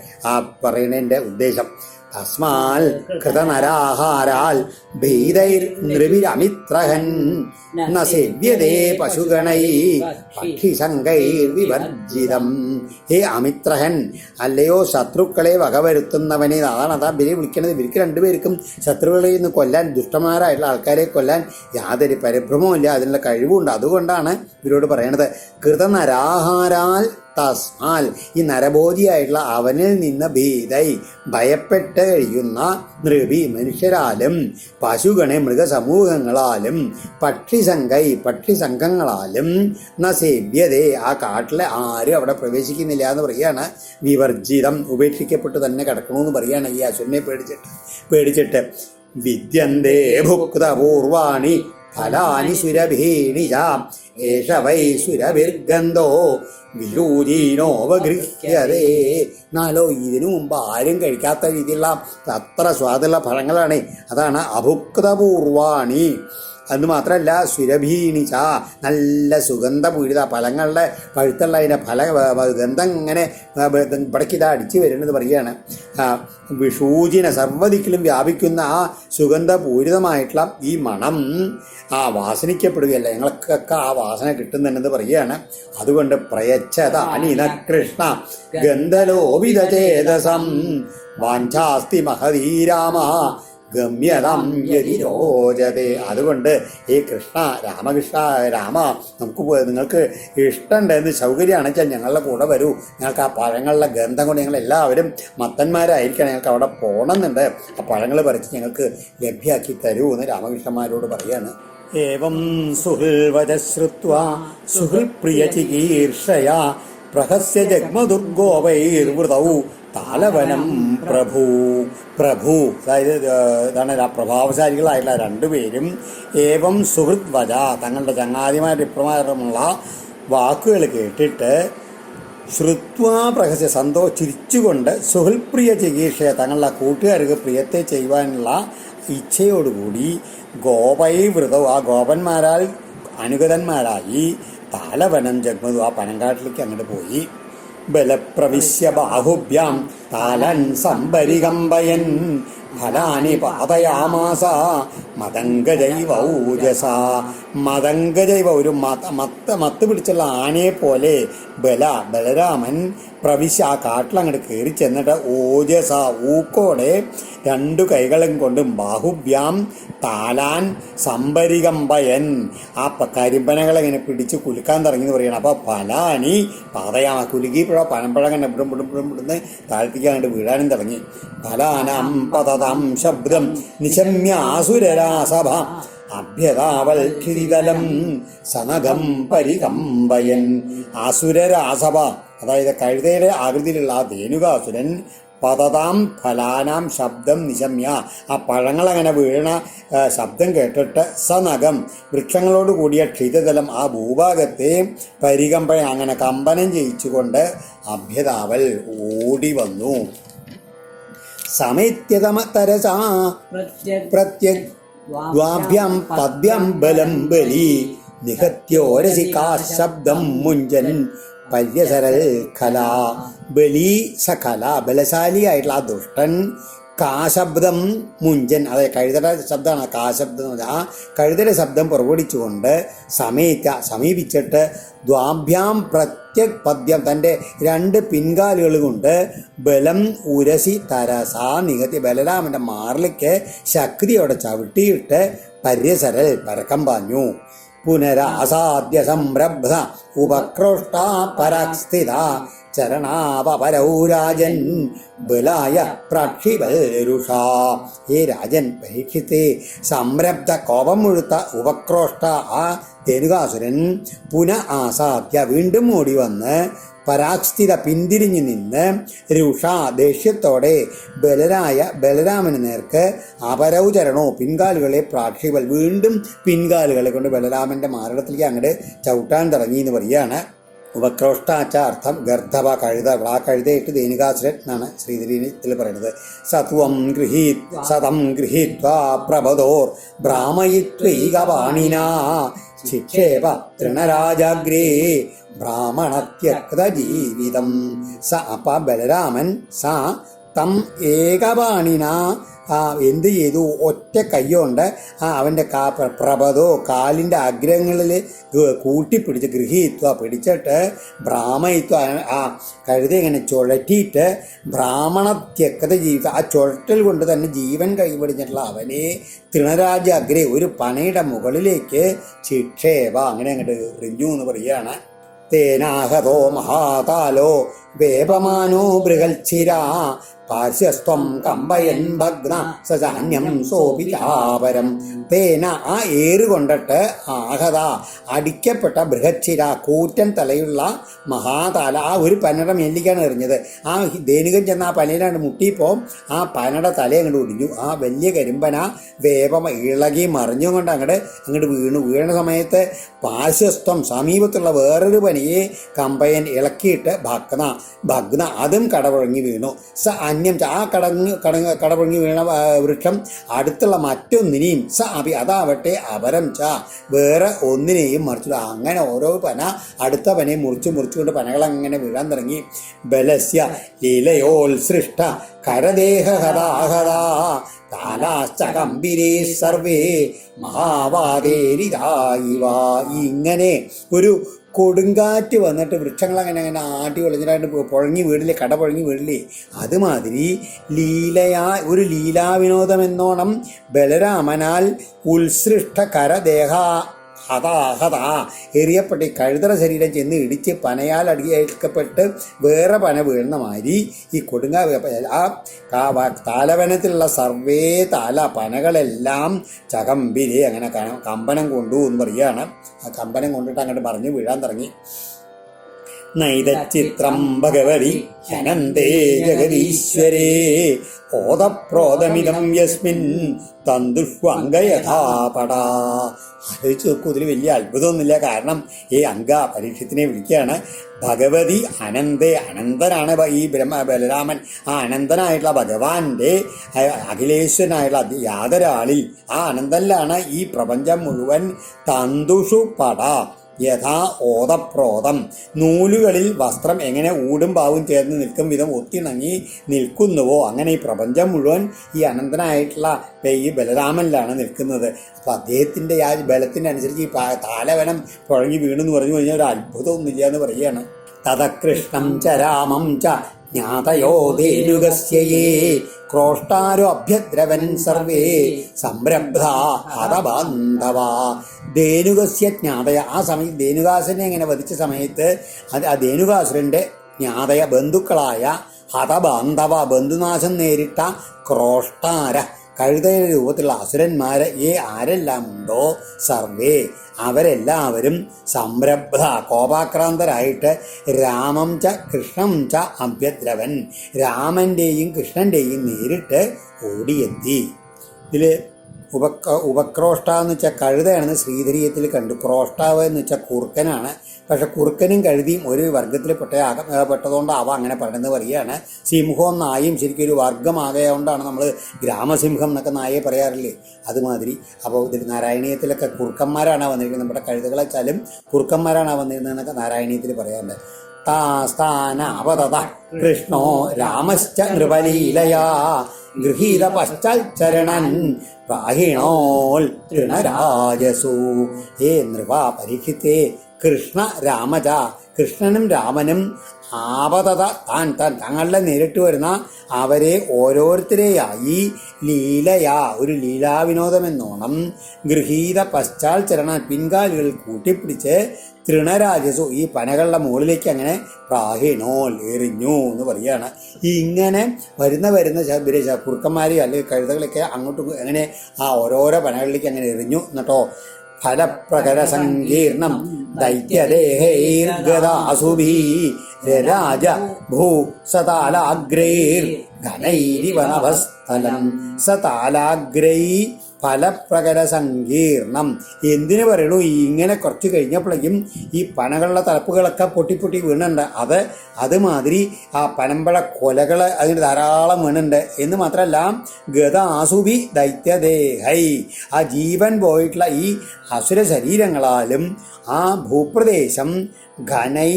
പറയുന്നതിൻ്റെ ഉദ്ദേശം. തസ്മാൽ കൃതനരാഹാരാൽ ഭീതൈർ നൃഭിരമിത്രഹൻ ന സേവ്യതേ പശുഗണൈ പക്ഷിസംഗൈർവിവർജിതം. ഹേ അമിത്രഹൻ, അല്ലയോ ശത്രുക്കളെ വകവരുത്തുന്നവനെ. അതാണ് ഇവരെ വിളിക്കുന്നത്. ഇവർക്ക് രണ്ടുപേർക്കും ശത്രുക്കളെ നിന്ന് കൊല്ലാൻ, ദുഷ്ടന്മാരായിട്ടുള്ള ആൾക്കാരെ കൊല്ലാൻ യാതൊരു പരിഭ്രമവും ഇല്ല, അതിനുള്ള കഴിവുണ്ട്. അതുകൊണ്ടാണ് ഇവരോട് പറയണത് കൃതനരാഹാരാൽ തസ്മാൽ, ഈ നരബോധിയായിട്ടുള്ള അവനിൽ നിന്ന് ഭീതൈ ഭയപ്പെട്ട് കഴിയുന്ന നൃപി മനുഷ്യരാലും പശുഗണെ മൃഗസമൂഹങ്ങളാലും പക്ഷിസംഘങ്ങളാലും ന സേവ്യതേ, ആ കാട്ടിലെ ആരും അവിടെ പ്രവേശിക്കുന്നില്ല എന്ന് പറയുകയാണ്. വിവർജിതം, ഉപേക്ഷിക്കപ്പെട്ട് തന്നെ കിടക്കണമെന്ന് പറയുകയാണ് ഈ അസുരനെ പേടിച്ചിട്ട്. വിദ്യന്തേ ഭുക്തപൂർവാണി ഫലാനി സുരഭീണിജ ഏഷ വൈ സുരഭിർഗന്ധോ വിരൂചീനോപഗൃഹ്യതേ. എന്നാലോ ഇതിനു മുമ്പ് ആരും കഴിക്കാത്ത രീതിയിലുള്ള അത്ര സ്വാദുള്ള ഫലങ്ങളാണ്. അതാണ് അഭുക്തപൂർവാണി, എന്ന് മാത്രമല്ല സുരഭീണിച്ച നല്ല സുഗന്ധപൂരിത ഫലങ്ങളുടെ പഴുത്തുള്ള അതിൻ്റെ ഗന്ധം ഇങ്ങനെ ഇവിടേക്കിതാ അടിച്ചു വരുന്നത് പറയുകയാണ്. വിഷൂചിന സർവ്വദിക്കിലും വ്യാപിക്കുന്ന ആ സുഗന്ധപൂരിതമായിട്ടുള്ള ഈ മണം വാസനിക്കപ്പെടുകയല്ല, ഞങ്ങൾക്കൊക്കെ ആ വാസന കിട്ടുന്നുണ്ടെന്ന് പറയുകയാണ്. അതുകൊണ്ട് പ്രയച്ഛത അനിന കൃഷ്ണ ഗന്ധലോപിതചേതസം വാഞ്ചാസ്തി മഹതീരാമ ഗമ്യതം യതിരോചതേ. അതുകൊണ്ട് ഈ കൃഷ്ണ രാമ നിങ്ങൾക്ക് ഇഷ്ടമുണ്ടെന്ന് സൗകര്യമാണെന്ന് വെച്ചാൽ ഞങ്ങളുടെ കൂടെ വരൂ, ഞങ്ങൾക്ക് ആ പഴങ്ങളുടെ ഗന്ധം കൊണ്ട് ഞങ്ങൾ എല്ലാവരും മത്തന്മാരായിരിക്കണം, ഞങ്ങൾക്ക് അവിടെ പോകണമെന്നുണ്ട്, ആ പഴങ്ങൾ പറിച്ച് ഞങ്ങൾക്ക് ലഭ്യമാക്കി തരൂ എന്ന് രാമകൃഷ്ണന്മാരോട് പറയാണ്. ഏവം സുഹൃൽവചശ്രുത്വാ സുഹൃൽപ്രിയ ചികീർഷയാ പ്രഹസ്യ ജഗ്മദുർഗോപൈർവൃതൗ താലവനം പ്രഭു അതായത് ഇതാണ് പ്രഭാവശാലികളായിട്ടുള്ള രണ്ടുപേരും ഏവം സുഹൃത് വച തങ്ങളുടെ ചങ്ങാതിമാരുടെ ഇപ്രകാരമുള്ള വാക്കുകൾ കേട്ടിട്ട് ശ്രുത്വാ പ്രഹസ്യ ചിരിച്ചുകൊണ്ട് സുഹൃൽപ്രിയ ചികീർഷ തങ്ങളുടെ കൂട്ടുകാർക്ക് പ്രിയത്തെ ചെയ്യുവാനുള്ള ഇച്ഛയോടുകൂടി ഗോപൈവൃതവും ആ ഗോപന്മാരാൽ അനുഗതന്മാരായി താലവനം ജഗ്മതു ആ പനങ്കാട്ടിലേക്ക് അങ്ങോട്ട് പോയി. ബലപ്രവിശ്യ ബാഹുഭ്യാം താലൻ സംഭരികമ്പയൻ ഫലാനി പാതയാമാസ മതംഗജൈവ ഊജസ. മതംഗജൈവ ഒരു മത്ത് പിടിച്ചുള്ള ആനയെ പോലെ ബലരാമൻ പ്രവിശ്യ ആ കാട്ടിലങ്ങോട്ട് കയറി ചെന്നിട്ട് ഓജസ ഊക്കോടെ രണ്ടു കൈകളും കൊണ്ടും ബാഹുഭ്യാം താലാൻ സംഭരികമ്പയൻ ആ കരിമ്പനകളെങ്ങനെ പിടിച്ച് കുലുക്കാൻ തുടങ്ങി എന്ന് പറയണം. അപ്പോൾ ഫലാനി പാതയാമ കുലുക്കിയപ്പോഴോ പനമ്പഴം കണ്ട് ഇവിടുന്ന് താഴ്ത്തിക്ക് അങ്ങോട്ട് വീഴാനും തുടങ്ങി. ഫലാനാം പതതാം ശബ്ദം നിശമ്യാസുരരാസഭ അഭ്യതാവൽക്ഷിതലം സനകം പരികമ്പയൻ. ആസുരരാസഭ അതായത് കഴുതയുടെ ആകൃതിയിലുള്ള ആ ധേനുകാസുരൻ പതതാം ഫലാനാം ശബ്ദം നിശമ്യ ആ പഴങ്ങളങ്ങനെ വീണ ശബ്ദം കേട്ടിട്ട് സനകം വൃക്ഷങ്ങളോട് കൂടിയ ക്ഷിതതലം ആ ഭൂഭാഗത്തെ പരികമ്പയൻ അങ്ങനെ കമ്പനം ചെയ്യിച്ചുകൊണ്ട് അഭ്യതാവൽ ഓടി വന്നു. സമേത്യതമ തരസാ പ്രത്യഗ്വാഭ്യം പദ്യം ബലം ബലി നിഹത്യോരസികാ ശബ്ദം മുഞ്ചൻ പര്യസരൽ കല. ബലി സകല ബലശാലിയായിട്ടുള്ള ആ ദുഷ്ടൻ കാശബ്ദം മുഞ്ചൻ അതായത് കഴുതയുടെ ശബ്ദമാണ് കാശബ്ദം എന്ന് പറഞ്ഞാൽ ആ കഴുതയുടെ ശബ്ദം പുറപ്പെടുവിച്ചുകൊണ്ട് സമീപിച്ചിട്ട് ദ്വാഭ്യാം പ്രത്യക് പദ്യം തൻ്റെ രണ്ട് പിൻകാലുകൾ കൊണ്ട് ബലം ഉരസി തരസാ നികത്തി ബലരാമൻ്റെ മാറിലേക്ക് ശക്തിയോടെ ചവിട്ടിയിട്ട് പര്യസരൽ പരക്കം പാഞ്ഞു. പുനരാസാദ്യ സംരബ്ധ ഉപക്രോഷ്ട പരാക്സ്ഥിത ചരണാപരൗരാജൻ ബലായ പ്രാക്ഷിബരുഷ. ഹേ രാജൻ പരീക്ഷിത്തെ സംരബ്ധ കോപം മുഴുത്ത ഉപക്രോഷ്ട ആ ധേനുകാസുരൻ ആസാദ്യ വീണ്ടും ഓടി വന്ന് പരാക്സ്ഥിത പിന്തിരിഞ്ഞു നിന്ന് രുഷ ദേഷ്യത്തോടെ ബലരാമന് നേർക്ക് അപരൗചരണോ പിൻകാലുകളെ പ്രാക്ഷിബൽ വീണ്ടും പിൻകാലുകളെ കൊണ്ട് ബലരാമൻ്റെ മാറിടത്തിലേക്ക് അങ്ങോട്ട് ചവിട്ടാൻ തുടങ്ങി എന്ന് പറയുകയാണ്. ഉപക്രോഷ്ടാച്ച അർത്ഥം ഗർദ്ധവ കഴുത. ആ കഴുതയിട്ട് ധേനുകാസുരൻ എന്നാണ് ശ്രീധരീനത്തിൽ പറയുന്നത്. സത്വം സതം ഗൃഹീത്വാ പ്രഭതോർ ഭ്രാമയിത്വൈകപാണിനാ ശിക്ഷേപ തൃണരാജാഗ്രേ ബ്രാഹ്മണത്യക്ത ജീവിതം. അപ്പ ബലരാമൻ തം ഏകപാണിന എന്ത് ചെയ്തു ഒറ്റ കയ്യോണ്ട് അവൻ്റെ പ്രഭതോ കാലിൻ്റെ അഗ്രഹങ്ങളിൽ കൂട്ടിപ്പിടിച്ച് ഗൃഹീത്വ പിടിച്ചിട്ട് ഭ്രാമയിത്വ ആ കഴുത ഇങ്ങനെ ചുഴറ്റിയിട്ട് ബ്രാഹ്മണത്യക്ത ജീവിതം ആ ചുഴറ്റൽ കൊണ്ട് തന്നെ ജീവൻ കൈപിടിച്ചിട്ടുള്ള അവനെ തൃണരാജ അഗ്രേ ഒരു പനയുടെ മുകളിലേക്ക് ശിക്ഷേവ അങ്ങനെ അങ്ങോട്ട് എറിഞ്ഞു എന്ന് പറയുകയാണ്. തേനാഹതോ മഹാതാലോ വേപമാനോ ബൃഹൽച്ചിരാ പാർശ്വസ്ത്വം കമ്പയൻ ഭഗ്ന സജാന്യം സോപിചാപരം. തേന ആ ഏറുകൊണ്ടിട്ട് ആഹത അടിക്കപ്പെട്ട ബൃഹച്ചിര കൂറ്റൻ തലയുള്ള മഹാതാല ആ ഒരു പനയുടെ മേലിലേക്കാണ് എറിഞ്ഞത്. ആ ധേനുകൻ ചെന്ന് ആ പനയിലാണ് മുട്ടിയപ്പോൾ ആ പനയുടെ തല അങ്ങോട്ട് ഒടിഞ്ഞു. ആ വലിയ കരിമ്പന വേപം ഇളകി മറിഞ്ഞുകൊണ്ട് അങ്ങോട്ട് വീണ സമയത്ത് പാർശ്വസ്ത്വം സമീപത്തുള്ള വേറൊരു പനിയെ കമ്പയൻ ഇളക്കിയിട്ട് ഭഗ്ന ഭഗ്ന അതും കടപുഴങ്ങി വീണു. സ അന്യം ആ കടപുഴങ്ങി വീണ വൃക്ഷം അടുത്തുള്ള മറ്റൊന്നിനെയും സ അഭി അതാവട്ടെ അപരം ച വേറെ ഒന്നിനെയും മറിച്ചു. അങ്ങനെ ഓരോ പന അടുത്ത പനയെ മുറിച്ചുകൊണ്ട് പനകൾ അങ്ങനെ വീഴാൻ തുടങ്ങി. ബലസ്യ ലീലയോത്സൃഷ്ട കരദേഹഹതാഹതാ താലാശ്ച ഗംഭീരേ സർവേ മഹാവാദേരിതായിവ. ഇങ്ങനെ ഒരു കൊടുങ്കാറ്റ് വന്നിട്ട് വൃക്ഷങ്ങളങ്ങനെ അങ്ങനെ ആട്ടി ഒളിഞ്ഞിട്ടായിട്ട് പുഴങ്ങി വീടില്ലേ, കടപുഴങ്ങി വീടില്ലേ, അതുമാതിരി ഒരു ലീലാവിനോദം എന്നോണം ബലരാമനാൽ ഉത്സൃഷ്ട കരദേഹ ഹതാഹതാ എറിയപ്പെട്ട് കഴുതറ ശരീരം ചെന്ന് ഇടിച്ച് പനയാൽ അടിയേൽക്കപ്പെട്ട് വേറെ പന വീഴുന്ന മാതിരി ഈ താലവനത്തിലുള്ള സർവേ പനകളെല്ലാം ചകമ്പിരെ അങ്ങനെ കമ്പനം കൊണ്ടു എന്ന് പറയുകയാണ്. ആ കമ്പനം കൊണ്ടിട്ട് അങ്ങോട്ട് പറഞ്ഞു വീഴാൻ തുടങ്ങി. നൈതച്ചിത്രം ഭഗവതി ഹനന്തേ ജഗദീശ്വരേ ഓതപ്രോതമിതം യസ്മിൻ തന്തുഷ്വംഗയഥാപടാ. ആലോചിച്ച് നോക്കൂ, ഇതിൽ വലിയ അത്ഭുതമൊന്നുമില്ല. കാരണം ഈ പരീക്ഷത്തിനെ വിളിക്കുകയാണ് ഭഗവതി അനന്തേ. അനന്തനാണ് ഈ ബലരാമൻ. ആ അനന്തനായിട്ടുള്ള ഭഗവാന്റെ അഖിലേശ്വരനായിട്ടുള്ള യാതൊരാളിൽ ആ അനന്തനിലാണ് ഈ പ്രപഞ്ചം മുഴുവൻ. തന്തുഷു പട യഥാ ഓതപ്രോതം നൂലുകളിൽ വസ്ത്രം എങ്ങനെ ഊടും പാവും ചേർന്ന് നിൽക്കും വിധം ഒത്തിണങ്ങി നിൽക്കുന്നുവോ അങ്ങനെ ഈ പ്രപഞ്ചം മുഴുവൻ ഈ അനന്തനായിട്ടുള്ള ഈ ബലരാമനിലാണ് നിൽക്കുന്നത്. അപ്പം അദ്ദേഹത്തിൻ്റെ ആ ബലത്തിൻ്റെ അനുസരിച്ച് ഈ താലവനം പുഴങ്ങി വീണെന്ന് പറഞ്ഞു കഴിഞ്ഞാൽ ഒരു അത്ഭുതമൊന്നുമില്ല എന്ന് പറയുകയാണ്. തതകൃഷ്ണം ച രാമം ച ജ്ഞാതയോ ധേനുകസ്യയേ ക്രോഷ്ടാരോ അഭ്യദ്രവൻ സർവേ സംരംഭ്രാ ഹതബാന്ധവാ. ധേനുകസ്യ ജ്ഞാതയ ആ സമയത്ത് ധേനുകാസുരനെ ഇങ്ങനെ വധിച്ച സമയത്ത് ആ ധേനുകാസുരൻ്റെ ജ്ഞാതയ ബന്ധുക്കളായ ഹതബാന്ധവ ബന്ധുനാശം നേരിട്ട ക്രോഷ്ടാര കഴുതയുടെ രൂപത്തിലുള്ള അസുരന്മാരെ ആരെല്ലാം ഉണ്ടോ സർവേ അവരെല്ലാവരും സംരംഭ കോപാക്രാന്തരായിട്ട് രാമം ച കൃഷ്ണം ച അഭ്യദ്രവൻ രാമൻ്റെയും കൃഷ്ണൻ്റെയും നേരിട്ട് ഓടിയെത്തി. ഇതിൽ ഉപക്രോഷ്ട എന്ന് വെച്ചാൽ കഴുതയാണെന്ന് ശ്രീധരീയത്തിൽ കണ്ടു. ക്രോഷ്ടാവ് എന്ന് വെച്ചാൽ കുറുക്കനാണ്. പക്ഷെ കുറുക്കനും കഴുതിയും ഒരു വർഗത്തിൽ പെട്ടതുകൊണ്ട് അവ അങ്ങനെ പറയുന്നത് പറയുകയാണ്. സിംഹവും നായും ശരിക്കും ഒരു വർഗമാകെയോണ്ടാണ് നമ്മൾ ഗ്രാമസിംഹം എന്നൊക്കെ നായയെ പറയാറില്ലേ, അതുമാതിരി. അപ്പോൾ ഇതിൽ നാരായണീയത്തിലൊക്കെ കുറുക്കന്മാരാണ് വന്നിരിക്കുന്നത്. നമ്മുടെ കഴുതകളെ വെച്ചാലും കുറുക്കന്മാരാണ് വന്നിരുന്നതെന്നൊക്കെ നാരായണീയത്തിൽ പറയാറുണ്ട്. താസ്ഥാനാപതത കൃഷ്ണോ രാമശ്ച നൃപലീലയാ ഗൃഹീത പശ്ചാച്ചരണൻ പ്രാഹിണോൽ തൃണരാജസു. ഹേ നൃപ പരീക്ഷിത്തേ കൃഷ്ണ രാമജ കൃഷ്ണനും രാമനും ആപതത തങ്ങളുടെ നേരിട്ട് വരുന്ന അവരെ ഓരോരുത്തരെയായി ലീലയാ ഒരു ലീലാവിനോദമെന്നോണം ഗൃഹീത പശ്ചാച്ചരണ പിൻകാലുകൾ കൂട്ടിപ്പിടിച്ച് തൃണരാജസു ഈ പനകളുടെ മുകളിലേക്ക് അങ്ങനെ പ്രാഹിണോൽ എറിഞ്ഞു എന്ന് പറയുകയാണ്. ഇങ്ങനെ വരുന്ന കുറുക്കന്മാരെയോ അല്ലെങ്കിൽ കഴുതകളൊക്കെ അങ്ങോട്ടും അങ്ങനെ ആ ഓരോരോ പനകളിലേക്ക് അങ്ങനെ എറിഞ്ഞു. എന്നിട്ടോ ഫലപ്രകര സങ്കീർണം ദൈത്യദേഹൈർഗദാസുഭി രാജ ഭൂ സതാലാഗ്രൈർ ഘനൈരിവനഭസ്ഥലം സതാലാഗ്രൈ ഫലപ്രകര സങ്കീർണം. എന്തിനു പറയണു, ഇങ്ങനെ കുറച്ച് കഴിഞ്ഞപ്പോഴേക്കും ഈ പനകളുടെ തലപ്പുകളൊക്കെ പൊട്ടി വീണുണ്ട്. അതുമാതിരി ആ പനമ്പഴ കൊലകൾ അതിന് ധാരാളം വീണുണ്ട് എന്ന് മാത്രമല്ല ഗദാസുഭി ദൈത്യദേഹൈ ആ ജീവൻ പോയിട്ടുള്ള ഈ അസുര ശരീരങ്ങളാലും ആ ഭൂപ്രദേശം ഘനൈ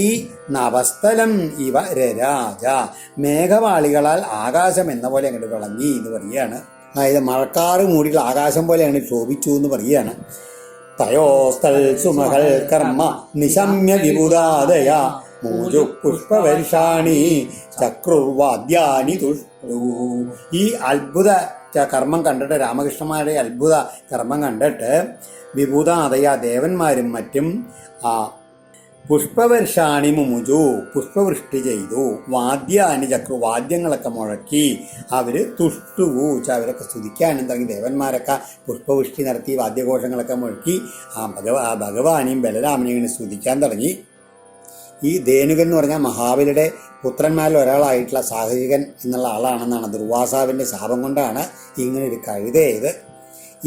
നവസ്ഥലം ഇവ രരാജ മേഘവാളികളാൽ ആകാശം എന്ന പോലെ അങ്ങോട്ട് വിളങ്ങി എന്ന് പറയുകയാണ്. അതായത് മഴക്കാറ് മൂടിയുള്ള ആകാശം പോലെ അങ്ങനെ ശോഭിച്ചു എന്ന് പറയുകയാണ്. തയോസ്ഥൽ സുമഹൽ കർമ്മ നിശമ്യ വിബുധാദയ മൂജു പുഷ്പവർഷാണി ചക്രുർവാദ്യാനി തുഷ്ടു. ഈ അത്ഭുത കർമ്മം കണ്ടിട്ട് രാമകൃഷ്ണന്മാരുടെ അത്ഭുത കർമ്മം കണ്ടിട്ട് വിഭൂതാദയ ദേവന്മാരും മറ്റും പുഷ്പവർഷാണി മുമുജു പുഷ്പവൃഷ്ടി ചെയ്തു. വാദ്യാനി ചക്രു വാദ്യങ്ങളൊക്കെ മുഴക്കി അവർ തുഷ്ടുവു അവരൊക്കെ സ്തുതിക്കാനും തുടങ്ങി. ദേവന്മാരൊക്കെ പുഷ്പവൃഷ്ടി നടത്തി വാദ്യഘോഷങ്ങളൊക്കെ മുഴക്കി ആ ഭഗവാനെയും ബലരാമനെയും ഇങ്ങനെ സ്തുതിക്കാൻ തുടങ്ങി. ഈ ധേനുകൻ എന്ന് പറഞ്ഞാൽ മഹാബലിയുടെ പുത്രന്മാരിൽ ഒരാളായിട്ടുള്ള സാഹസികൻ എന്നുള്ള ആളാണെന്നാണ്. ദുർവാസാവിൻ്റെ ശാപം കൊണ്ടാണ് ഇങ്ങനെ ഒരു കഴുതയത്.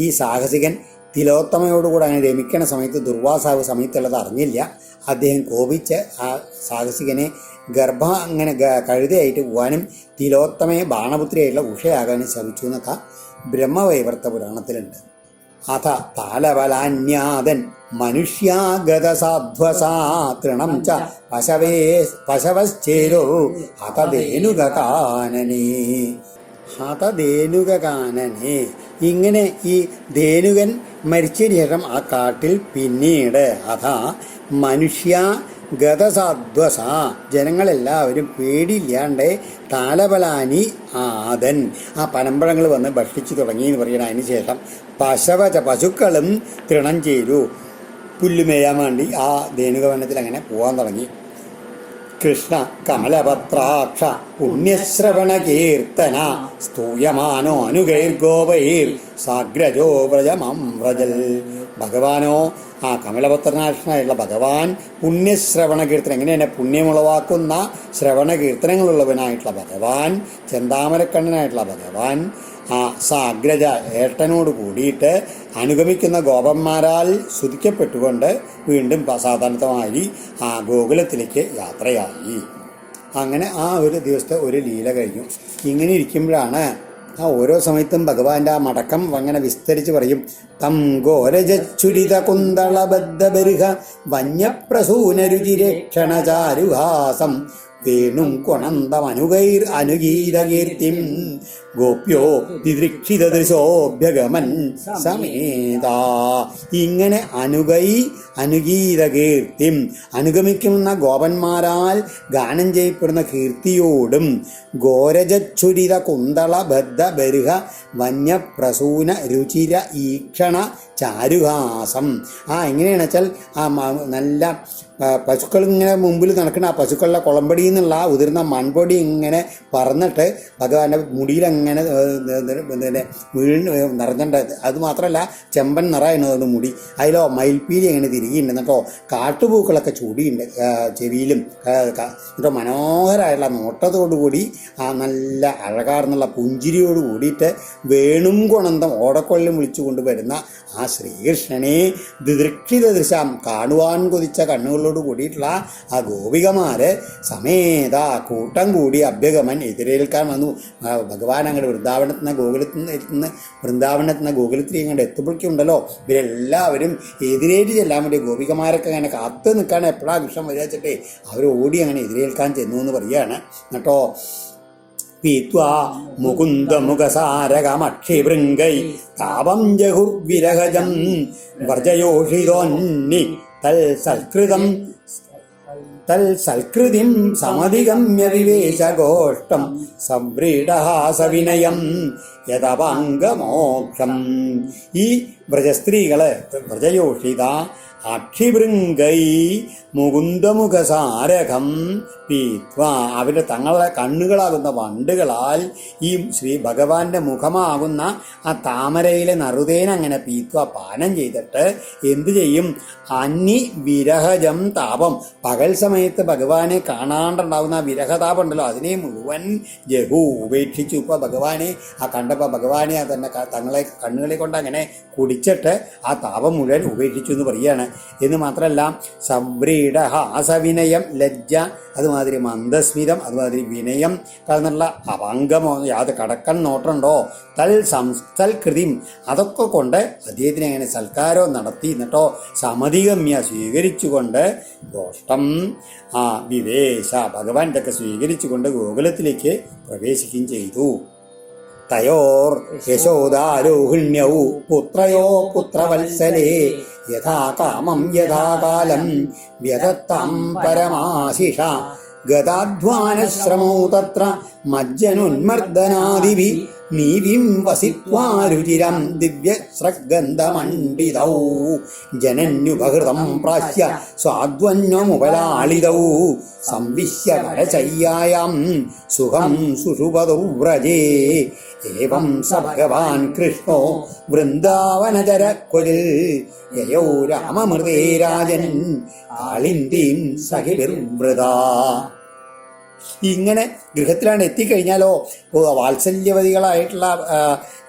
ഈ സാഹസികൻ തിലോത്തമയോടുകൂടെ അങ്ങനെ രമിക്കണ സമയത്ത് ദുർവാസാവ് സമയത്തുള്ളത് അറിഞ്ഞില്ല. അദ്ദേഹം കോപിച്ച് ആ സാഹസികനെ അങ്ങനെ കഴുതയായിട്ട് പോകാനും തിലോത്തമയെ ബാണപുത്രിയായിട്ടുള്ള ഉഷയാകാനും ശപിച്ചു എന്നൊക്കെ ബ്രഹ്മവൈവർത്ത പുരാണത്തിലുണ്ട്. അഥ താലബലാന്യാദൻ മനുഷ്യാഗത സാധ്വസാ തൃണം ച പശവശ്ചേരോ ഹതധേനുകാനനെ. ഇങ്ങനെ ഈ ധേനുകൻ മരിച്ചതിന് ശേഷം ആ കാട്ടിൽ പിന്നീട് അഥാ മനുഷ്യ ഗതസാധ്വസ ജനങ്ങളെല്ലാവരും പേടിയില്ലാണ്ട് താലബലാനി ആദൻ ആ പനമ്പഴങ്ങൾ വന്ന് ഭക്ഷിച്ചു തുടങ്ങി എന്ന് പറയണം. അതിന് ശേഷം പശുക്കളും തൃണം ചെയ്തു പുല്ലുമേയാൻ വേണ്ടി ആ ധേനുകവനത്തിൽ അങ്ങനെ പോകാൻ തുടങ്ങി. കൃഷ്ണ കമലപത്രാക്ഷ പുണ്യശ്രവണ കീർത്തന സ്തൂയമാനോ അനുഗൈർഗോപൈർ സാഗ്രജോ വ്രജമംവ്രജൽ. ഭഗവാനോ ആ കമലപത്രനാക്ഷനായിട്ടുള്ള ഭഗവാൻ പുണ്യശ്രവണ കീർത്തനം എങ്ങനെയാണ് പുണ്യമുളവാക്കുന്ന ശ്രവണ കീർത്തനങ്ങളുള്ളവനായിട്ടുള്ള ഭഗവാൻ, ചെന്താമരക്കണ്ണനായിട്ടുള്ള ഭഗവാൻ ആ സാഗ്രജ ഏട്ടനോട് കൂടിയിട്ട് അനുഗമിക്കുന്ന ഗോപന്മാരാൽ സ്തുതിക്കപ്പെട്ടുകൊണ്ട് വീണ്ടും സാധാരണമായി ആ ഗോകുലത്തിലേക്ക് യാത്രയായി. അങ്ങനെ ആ ഒരു ദിവസത്തെ ഒരു ലീല കഴിഞ്ഞു. ഇങ്ങനെ ഇരിക്കുമ്പോഴാണ് ആ ഓരോ സമയത്തും ഭഗവാന്റെ ആ മടക്കം അങ്ങനെ വിസ്തരിച്ച് പറയും. തം ഘോരജുരിത കുന്തളബദ്ധബർഹ വന്യപ്രസൂനരുചിരക്ഷണചാരുഹാസം വേണും കൊണന്തമനുഗൈർ അനുഗീതകീർത്തിം ഗോപ്യോ ദിദൃക്ഷിതദൃശോഭ്യഗമൻ സമേത. ഇങ്ങനെ അനുഗീതകീർത്തിം അനുഗമിക്കുന്ന ഗോപന്മാരാൽ ഗാനം ചെയ്യപ്പെടുന്ന കീർത്തിയോടും ഘോരജുരിത കുന്തള ബദ്ധ ബർഹ വന്യപ്രസൂന രുചിര ഈക്ഷണ ചാരുഹാസം. എങ്ങനെയാണെന്ന് വെച്ചാൽ ആ നല്ല പശുക്കൾ ഇങ്ങനെ മുമ്പിൽ നടക്കുന്ന ആ പശുക്കളുടെ കുളമ്പടിയിൽ നിന്നുള്ള ആ ഉതിർന്ന മൺപൊടി ഇങ്ങനെ പറന്നിട്ട് ഭഗവാന്റെ മുടിയിലങ്ങനെ നിറഞ്ഞിട്ട്, അത് മാത്രമല്ല ചെമ്പൻ നിറയുന്നത് മുടി, അതിലോ മയിൽപ്പീലി അങ്ങനെ തിരികെയുണ്ട്. എന്നിട്ടോ കാട്ടുപൂക്കളൊക്കെ ചൂടിയുണ്ട് ചെവിയിലും. എന്നിട്ടോ മനോഹരമായിട്ടുള്ള നോട്ടത്തോടുകൂടി ആ നല്ല അഴകാർന്നുള്ള പുഞ്ചിരിയോട് കൂടിയിട്ട് വേണും കൊണന്തം ഓടക്കൊള്ളിലും വിളിച്ചു കൊണ്ടുവരുന്ന ആ ശ്രീകൃഷ്ണനെ ദിദൃക്ഷിത ദൃശാം കാണുവാൻ കൊതിച്ച കണ്ണുകളോട് കൂടിയിട്ടുള്ള ആ ഗോപികമാര് സമേത കൂട്ടം കൂടി അഭ്യഗമൻ എതിരേൽക്കാൻ വന്നു. ഭഗവാൻ അങ്ങോട്ട് വൃന്ദാവനത്തിന് ഗോകുലത്തിൽ ഇങ്ങോട്ട് എത്തുമ്പോഴേക്കുണ്ടല്ലോ ഇവരെല്ലാവരും എതിരേറ്റ് ചെല്ലാൻ വേണ്ടി ഗോപികമാരൊക്കെ അങ്ങനെ കാത്തു നിൽക്കാൻ എപ്പോഴാണ് കൃഷ്ണൻ വരിച്ചിട്ടേ അവർ ഓടി അങ്ങനെ എതിരേൽക്കാൻ ചെന്നു എന്ന് പറയുകയാണ് കേട്ടോ. പീത്വാ മുകുന്ദമുഖസാരകമക്ഷിഭൃംഗൈ താപം ജഹുർവിരഹജം വർജയോഷിതോന്നി തൽസൽകൃതിം സമധിഗമ്യ വിവേശഗോഷ്ടം സവ്രീഡഹാസവിനയം യഥപാംഗമോക്ഷം. ഈ വ്രജസ്ത്രീകള് വ്രജയോഷിത അക്ഷിഭൃംഗൈ മുകുന്ദമുഖസാരകം പീത്വാ അവരുടെ തങ്ങളുടെ കണ്ണുകളാകുന്ന വണ്ടുകളാൽ ഈ ശ്രീ ഭഗവാന്റെ മുഖമാകുന്ന ആ താമരയിലെ നറുതേന അങ്ങനെ പീത്വ പാനം ചെയ്തിട്ട് എന്തു ചെയ്യും? അന്നി വിരഹജം താപം, പകൽ സമയത്ത് ഭഗവാനെ കാണാണ്ടുണ്ടാകുന്ന ആ വിരഹതാപം ഉണ്ടല്ലോ അതിനെ മുഴുവൻ ജഹു ഉപേക്ഷിച്ചു. ഇപ്പോൾ ഭഗവാനെ കണ്ടപ്പോൾ ഭഗവാനെ തന്നെ തങ്ങളെ കണ്ണുകളെ കൊണ്ട് അങ്ങനെ കുടിച്ചിട്ട് ആ താപം മുഴുവൻ ഉപേക്ഷിച്ചു എന്ന് പറയുകയാണ്. എന്ന് മാത്രമല്ല സവ്രീഡഹാസവിനയം ലജ്ജ, അതുമാതിരി മന്ദസ്മിതം, അതുമാതിരി വിനയം കലർന്നുള്ള അഭംഗമോ യാതൊരു കടക്കൻ നോട്ടമുണ്ടോ തൽകൃതിം അതൊക്കെ കൊണ്ട് അദ്ദേഹത്തിന് അങ്ങനെ സൽക്കാരം നടത്തി. എന്നിട്ടോ സമധിഗമ്യ സ്വീകരിച്ചുകൊണ്ട് ദോഷ്ടം വിവേശ ഭഗവാൻ ഇതൊക്കെ സ്വീകരിച്ചുകൊണ്ട് ഗോകുലത്തിലേക്ക് പ്രവേശിക്കുകയും ചെയ്തു. തയോർ യശോദാരോഹിണ്യൗ പുത്രയോ പുത്രവത്സലേ യഥാ കാമം യഥാകാലം വ്യതത്താം പരമാശിഷ ഗതാധ്വാനശ്രമോ തത്ര മജ്ജനുന്മർദ്ദനാദിഭി നീവിം വസിത്വാരുചിരം ദിവ്യസ്രഗന്ധമണ്ഡിതൗ ജനന്യുപഹൃതം പ്രാശ്യ സ്വാദ്വന്വമുപലാളിതൗ സംവിശ്യ വരചയ്യായാം സുഖം സുഷുപദൗവ്രജേ. ഏവം സ ഭഗവാൻ കൃഷ്ണോ വൃന്ദാവനചരക്വലിൽ യയോ രാമമൃതേ രാജൻ കാളിന്ദീം സഖിഭിർവൃതാ. ഇങ്ങനെ ഗൃഹത്തിലാണ് എത്തിക്കഴിഞ്ഞാലോ വാത്സല്യവതികളായിട്ടുള്ള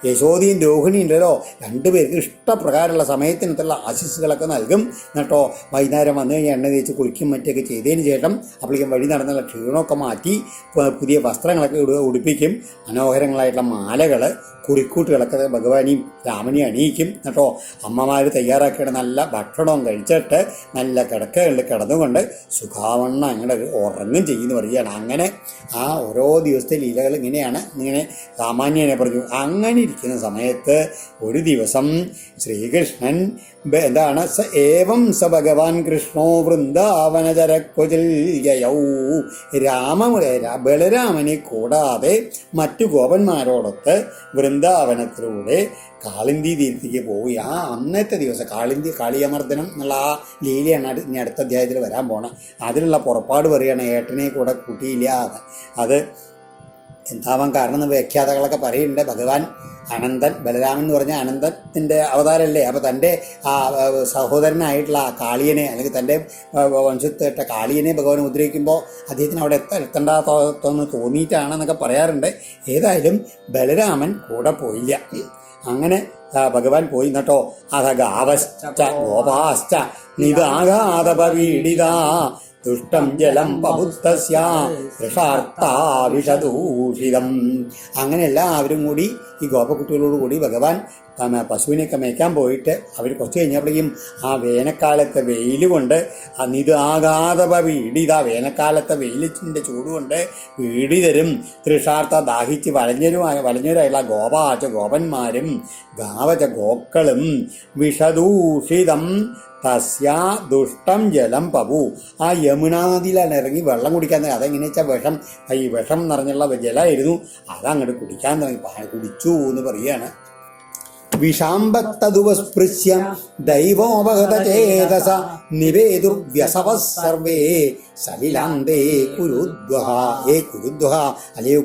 യശോദയും രോഹിണിയും ഉണ്ടല്ലോ, രണ്ടുപേർക്ക് ഇഷ്ടപ്രകാരമുള്ള സമയത്തിനകത്തുള്ള ആശിസ്സുകളൊക്കെ നൽകും. എന്നിട്ടോ വൈകുന്നേരം വന്നു കഴിഞ്ഞാൽ എണ്ണ തേച്ച് കുളിക്കും മറ്റൊക്കെ ചെയ്തതിന് ശേഷം അപ്പോഴേക്കും വഴി നടന്നുള്ള ക്ഷീണമൊക്കെ മാറ്റി പുതിയ വസ്ത്രങ്ങളൊക്കെ ഉടുപ്പിക്കും. മനോഹരങ്ങളായിട്ടുള്ള മാലകൾ കുറിക്കൂട്ടുകളൊക്കെ ഭഗവാനെയും രാമനെയും അണിയിക്കും. എന്നിട്ടോ അമ്മമാർ തയ്യാറാക്കിയിട്ട് നല്ല ഭക്ഷണവും കഴിച്ചിട്ട് നല്ല കിടക്കകളിൽ കിടന്നുകൊണ്ട് സുഖാവണ്ണം അങ്ങനെ ഉറങ്ങും ചെയ്യുന്നു പറയുകയാണ്. അങ്ങനെ ആ ഓരോ ദിവസത്തെ ലീലകൾ ഇങ്ങനെയാണ്. ഇങ്ങനെ സാമാന്യനെ പറഞ്ഞു. അങ്ങനെ ഇരിക്കുന്ന സമയത്ത് ഒരു ദിവസം ശ്രീകൃഷ്ണൻ എന്താണ് ഏവം സ ഭഗവാൻ കൃഷ്ണോ വൃന്ദാവനചരക്കൊതിൽ യയൗ ബലരാമനെ കൂടാതെ മറ്റു ഗോപന്മാരോടൊത്ത് വൃന്ദാവനത്തിലൂടെ കാളിന്തി തീരത്തേക്ക് പോയി. ആ അന്നത്തെ ദിവസം കാളിയമർദ്ദനം എന്നുള്ള ആ ലീലയാണ് ഇനി അടുത്ത അധ്യായത്തിൽ വരാൻ പോണം. അതിലുള്ള പുറപ്പാട് പറയുകയാണ്. ഏട്ടനെ കൂടെ കൂട്ടിയില്ല. അത് എന്താവാൻ കാരണം എന്ന് വ്യാഖ്യാതകളൊക്കെ പറയുന്നുണ്ട്. ഭഗവാൻ അനന്തൻ, ബലരാമൻ എന്ന് പറഞ്ഞാൽ അനന്തത്തിൻ്റെ അവതാരമല്ലേ. അപ്പോൾ തൻ്റെ ആ സഹോദരനായിട്ടുള്ള ആ കാളിയനെ അല്ലെങ്കിൽ തൻ്റെ വംശത്തിട്ട കാളിയനെ ഭഗവാൻ ഉദ്രവിക്കുമ്പോൾ അദ്ദേഹത്തിന് അവിടെ എത്തേണ്ടാത്തൊന്ന് തോന്നിയിട്ടാണെന്നൊക്കെ പറയാറുണ്ട്. ഏതായാലും ബലരാമൻ കൂടെ പോയില്ല. അങ്ങനെ ഭഗവാൻ പോയി. എന്നിട്ടോ അധ ഗാവശ്ച ഗോപാശ്ച നിഗാഘാതപീഡിതാ ദുഷ്ടം ജലം പപുത്തസ്യാർത്താവിഷദൂഷിതം. അങ്ങനെ എല്ലാവരും കൂടി ഈ ഗോപക്കുട്ടികളോട് കൂടി ഭഗവാൻ പശുവിനെയൊക്കെ മേയ്ക്കാൻ പോയിട്ട് അവർ കുറച്ച് കഴിഞ്ഞപ്പോഴേക്കും ആ വേനൽക്കാലത്തെ വെയിൽ കൊണ്ട് നിതാഘാതപ പീഡിത, വേനൽക്കാലത്തെ വെയിലിൻ്റെ ചൂടുകൊണ്ട് പീഡിതരും തൃഷാർത്ഥ ദാഹിച്ച് വലഞ്ഞവരായുള്ള ഗോപാച ഗോപന്മാരും ഗാവച ഗോക്കളും വിഷദൂഷിതം തസ്യാ ദുഷ്ടം ജലം പവു. ആ യമുനാ നദിയിലാണ് ഇറങ്ങി വെള്ളം കുടിക്കാൻ. അതെങ്ങനെയാ വെച്ചാൽ ഈ വിഷം നിറഞ്ഞുള്ള ജലമായിരുന്നു. അതങ്ങോട്ട് കുടിക്കാൻ തുടങ്ങി. കുടിച്ചു എന്ന് പറയുകയാണ്. വിഷാംബത്തതുപസ്പൃശ്യ ദൈവോപഹതചേതസ നിവേദുർവ്യസവഃ സർവേ സലിലാന്തേ കുരുദ്വഹ. കുരുദ്വഹ അല്ലയോ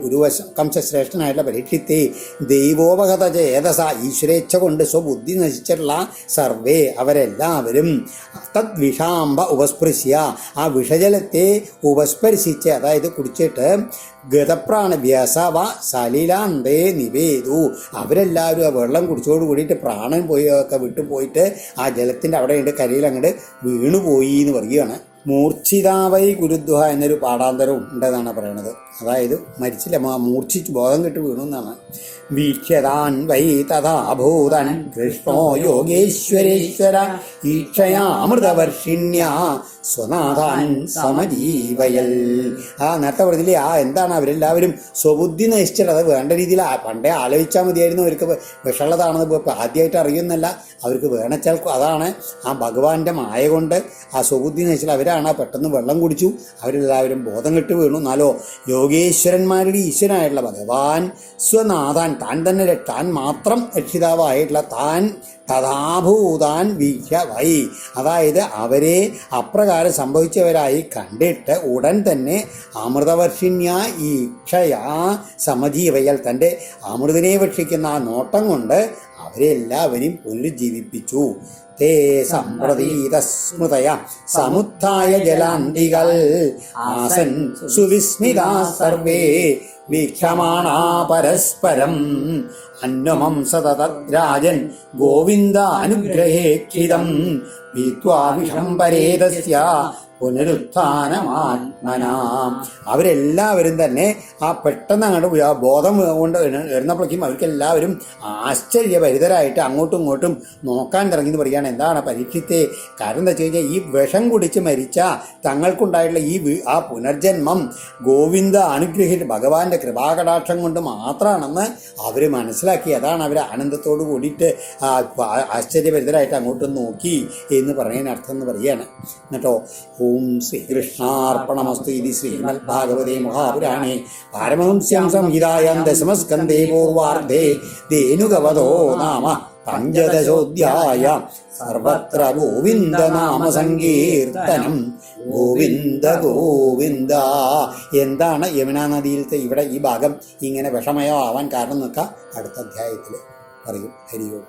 കംസശ്രേഷ്ഠനായിട്ടുള്ള പരീക്ഷിത്തെ, ദൈവോപഹത ചേതസ ഈശ്വരേച്ഛ കൊണ്ട് സ്വബുദ്ധി നശിച്ചിട്ടുള്ള സർവേ അവരെല്ലാവരും തദ്വിഷാംബ ഉപസ്പൃശ്യ ആ വിഷജലത്തെ ഉപസ്പർശിച്ച് അതായത് കുടിച്ചിട്ട് ഗതപ്രാണ വ്യസവ സലിലാന്തേ നിവേദു അവരെല്ലാവരും ആ വെള്ളം കുടിച്ചോട് കൂടിയിട്ട് പ്രാണൻ പോയി ഒക്കെ വിട്ടുപോയിട്ട് ആ ജലത്തിൻ്റെ അവിടെയുണ്ട് കരയിൽ അങ്ങോട്ട് വീണുപോയി എന്ന് പറയുകയാണ്. മൂർച്ഛിതാവൈ ഗുരുദ്വഹ എന്നൊരു പാഠാന്തരവും ഉണ്ടെന്നാണ് പറയണത്. അതായത് മരിച്ചില്ല, മൂർച്ഛിച്ച് ബോധം കെട്ട് വീണു എന്നാണ്. വീക്ഷ്യതാൻ വൈ തഥാഭൂതൻ കൃഷ്ണോ യോഗേശ്വരേശ്വര ഈക്ഷയാമൃതവർഷിണ്യ സ്വനാഥാൻ സമജീവയൽ. ആ നേരത്തെ പറഞ്ഞില്ലേ, എന്താണ് അവരെല്ലാവരും സ്വബുദ്ധി നശിച്ചിട്ട് അത് വേണ്ട രീതിയിൽ പണ്ടേ ആലോചിച്ചാൽ മതിയായിരുന്നു. അവർക്ക് വിഷമുള്ളതാണെന്ന് ഇപ്പോൾ ആദ്യമായിട്ട് അറിയുന്നല്ല. അവർക്ക് വേണച്ചാൽ അതാണ് ആ ഭഗവാന്റെ മായ കൊണ്ട് ആ സ്വബുദ്ധി നശിച്ചാൽ അവരാണ് പെട്ടെന്ന് വെള്ളം കുടിച്ചു. അവരെല്ലാവരും ബോധം കെട്ട് വീണു. എന്നാലോ യോഗേശ്വരന്മാരുടെ ഈശ്വരനായിട്ടുള്ള ഭഗവാൻ സ്വനാഥാൻ താൻ മാത്രം രക്ഷിതാവായിട്ടുള്ള താൻ തഥാഭൂതാൻ വീക്ഷ്യ വൈ അതായത് അവരെ അപ്രകാരം സംഭവിച്ചവരായി കണ്ടിട്ട് ഉടൻ തന്നെ അമൃതവർഷിണ്യ ഈക്ഷയാ സമജീവയൽ തൻ്റെ അമൃതിനെ ഭക്ഷിക്കുന്ന ആ നോട്ടം കൊണ്ട് അവരെ എല്ലാവരെയും പുനരുജ്ജീവിപ്പിച്ചു. തേ സമ്പ്രതീത സ്മൃതയ സമുത്ഥായ ജലാന്തികൾ ആസൻ സുവിസ്മിതാ സർവേ വീക്ഷമാണാ പരസ്പരം അന്വമം സതതരാജൻ ഗോവിന്ദാനുഗ്രഹേക്ഷിതം പീത്വാ വിഷം പരേതസ്യ പുനരുത്ഥാനമാത്മനാം. അവരെല്ലാവരും തന്നെ ആ പെട്ടെന്ന് അങ്ങോട്ട് ബോധം കൊണ്ട് വരുന്നപ്പോഴേക്കും അവർക്കെല്ലാവരും ആശ്ചര്യഭരിതരായിട്ട് അങ്ങോട്ടും ഇങ്ങോട്ടും നോക്കാൻ തുടങ്ങിയെന്ന് പറയുകയാണ്. എന്താണ് പരീക്ഷിത്തെ? കാരണം എന്താ വെച്ച് കഴിഞ്ഞാൽ ഈ വിഷം കുടിച്ച് മരിച്ച തങ്ങൾക്കുണ്ടായിട്ടുള്ള ആ പുനർജന്മം ഗോവിന്ദ അനുഗ്രഹിച്ച് ഭഗവാന്റെ കൃപാകടാക്ഷം കൊണ്ട് മാത്രമാണെന്ന് അവർ മനസ്സിലാക്കി. അതാണ് അവർ ആനന്ദത്തോട് കൂടിയിട്ട് ആശ്ചര്യഭരിതരായിട്ട് അങ്ങോട്ടും നോക്കി എന്ന് പറയുന്ന അർത്ഥം എന്ന് പറയുകയാണ്. എന്നിട്ടോ ഓം ശ്രീകൃഷ്ണാർപ്പണമസ്തു ഇതി ശ്രീമദ് ഭാഗവതേ മഹാപുരാണേ പാരമഹംസ്യാം സംഹിതായാം ദശമസ്കന്ധേ പൂർവാർദ്ധേ ധേനുകവധോ നാമ പഞ്ചദശോധ്യായം സർവത്ര ഗോവിന്ദനാമ സങ്കീർത്തനം. ഗോവിന്ദ ഗോവിന്ദ. എന്താണ് യമുനാ നദിയിലത്തെ ഇവിടെ ഈ ഭാഗം ഇങ്ങനെ വിഷമയോ ആവാൻ കാരണം എന്നൊക്കെ അടുത്ത അധ്യായത്തിൽ പറയും. ഹരിയോം.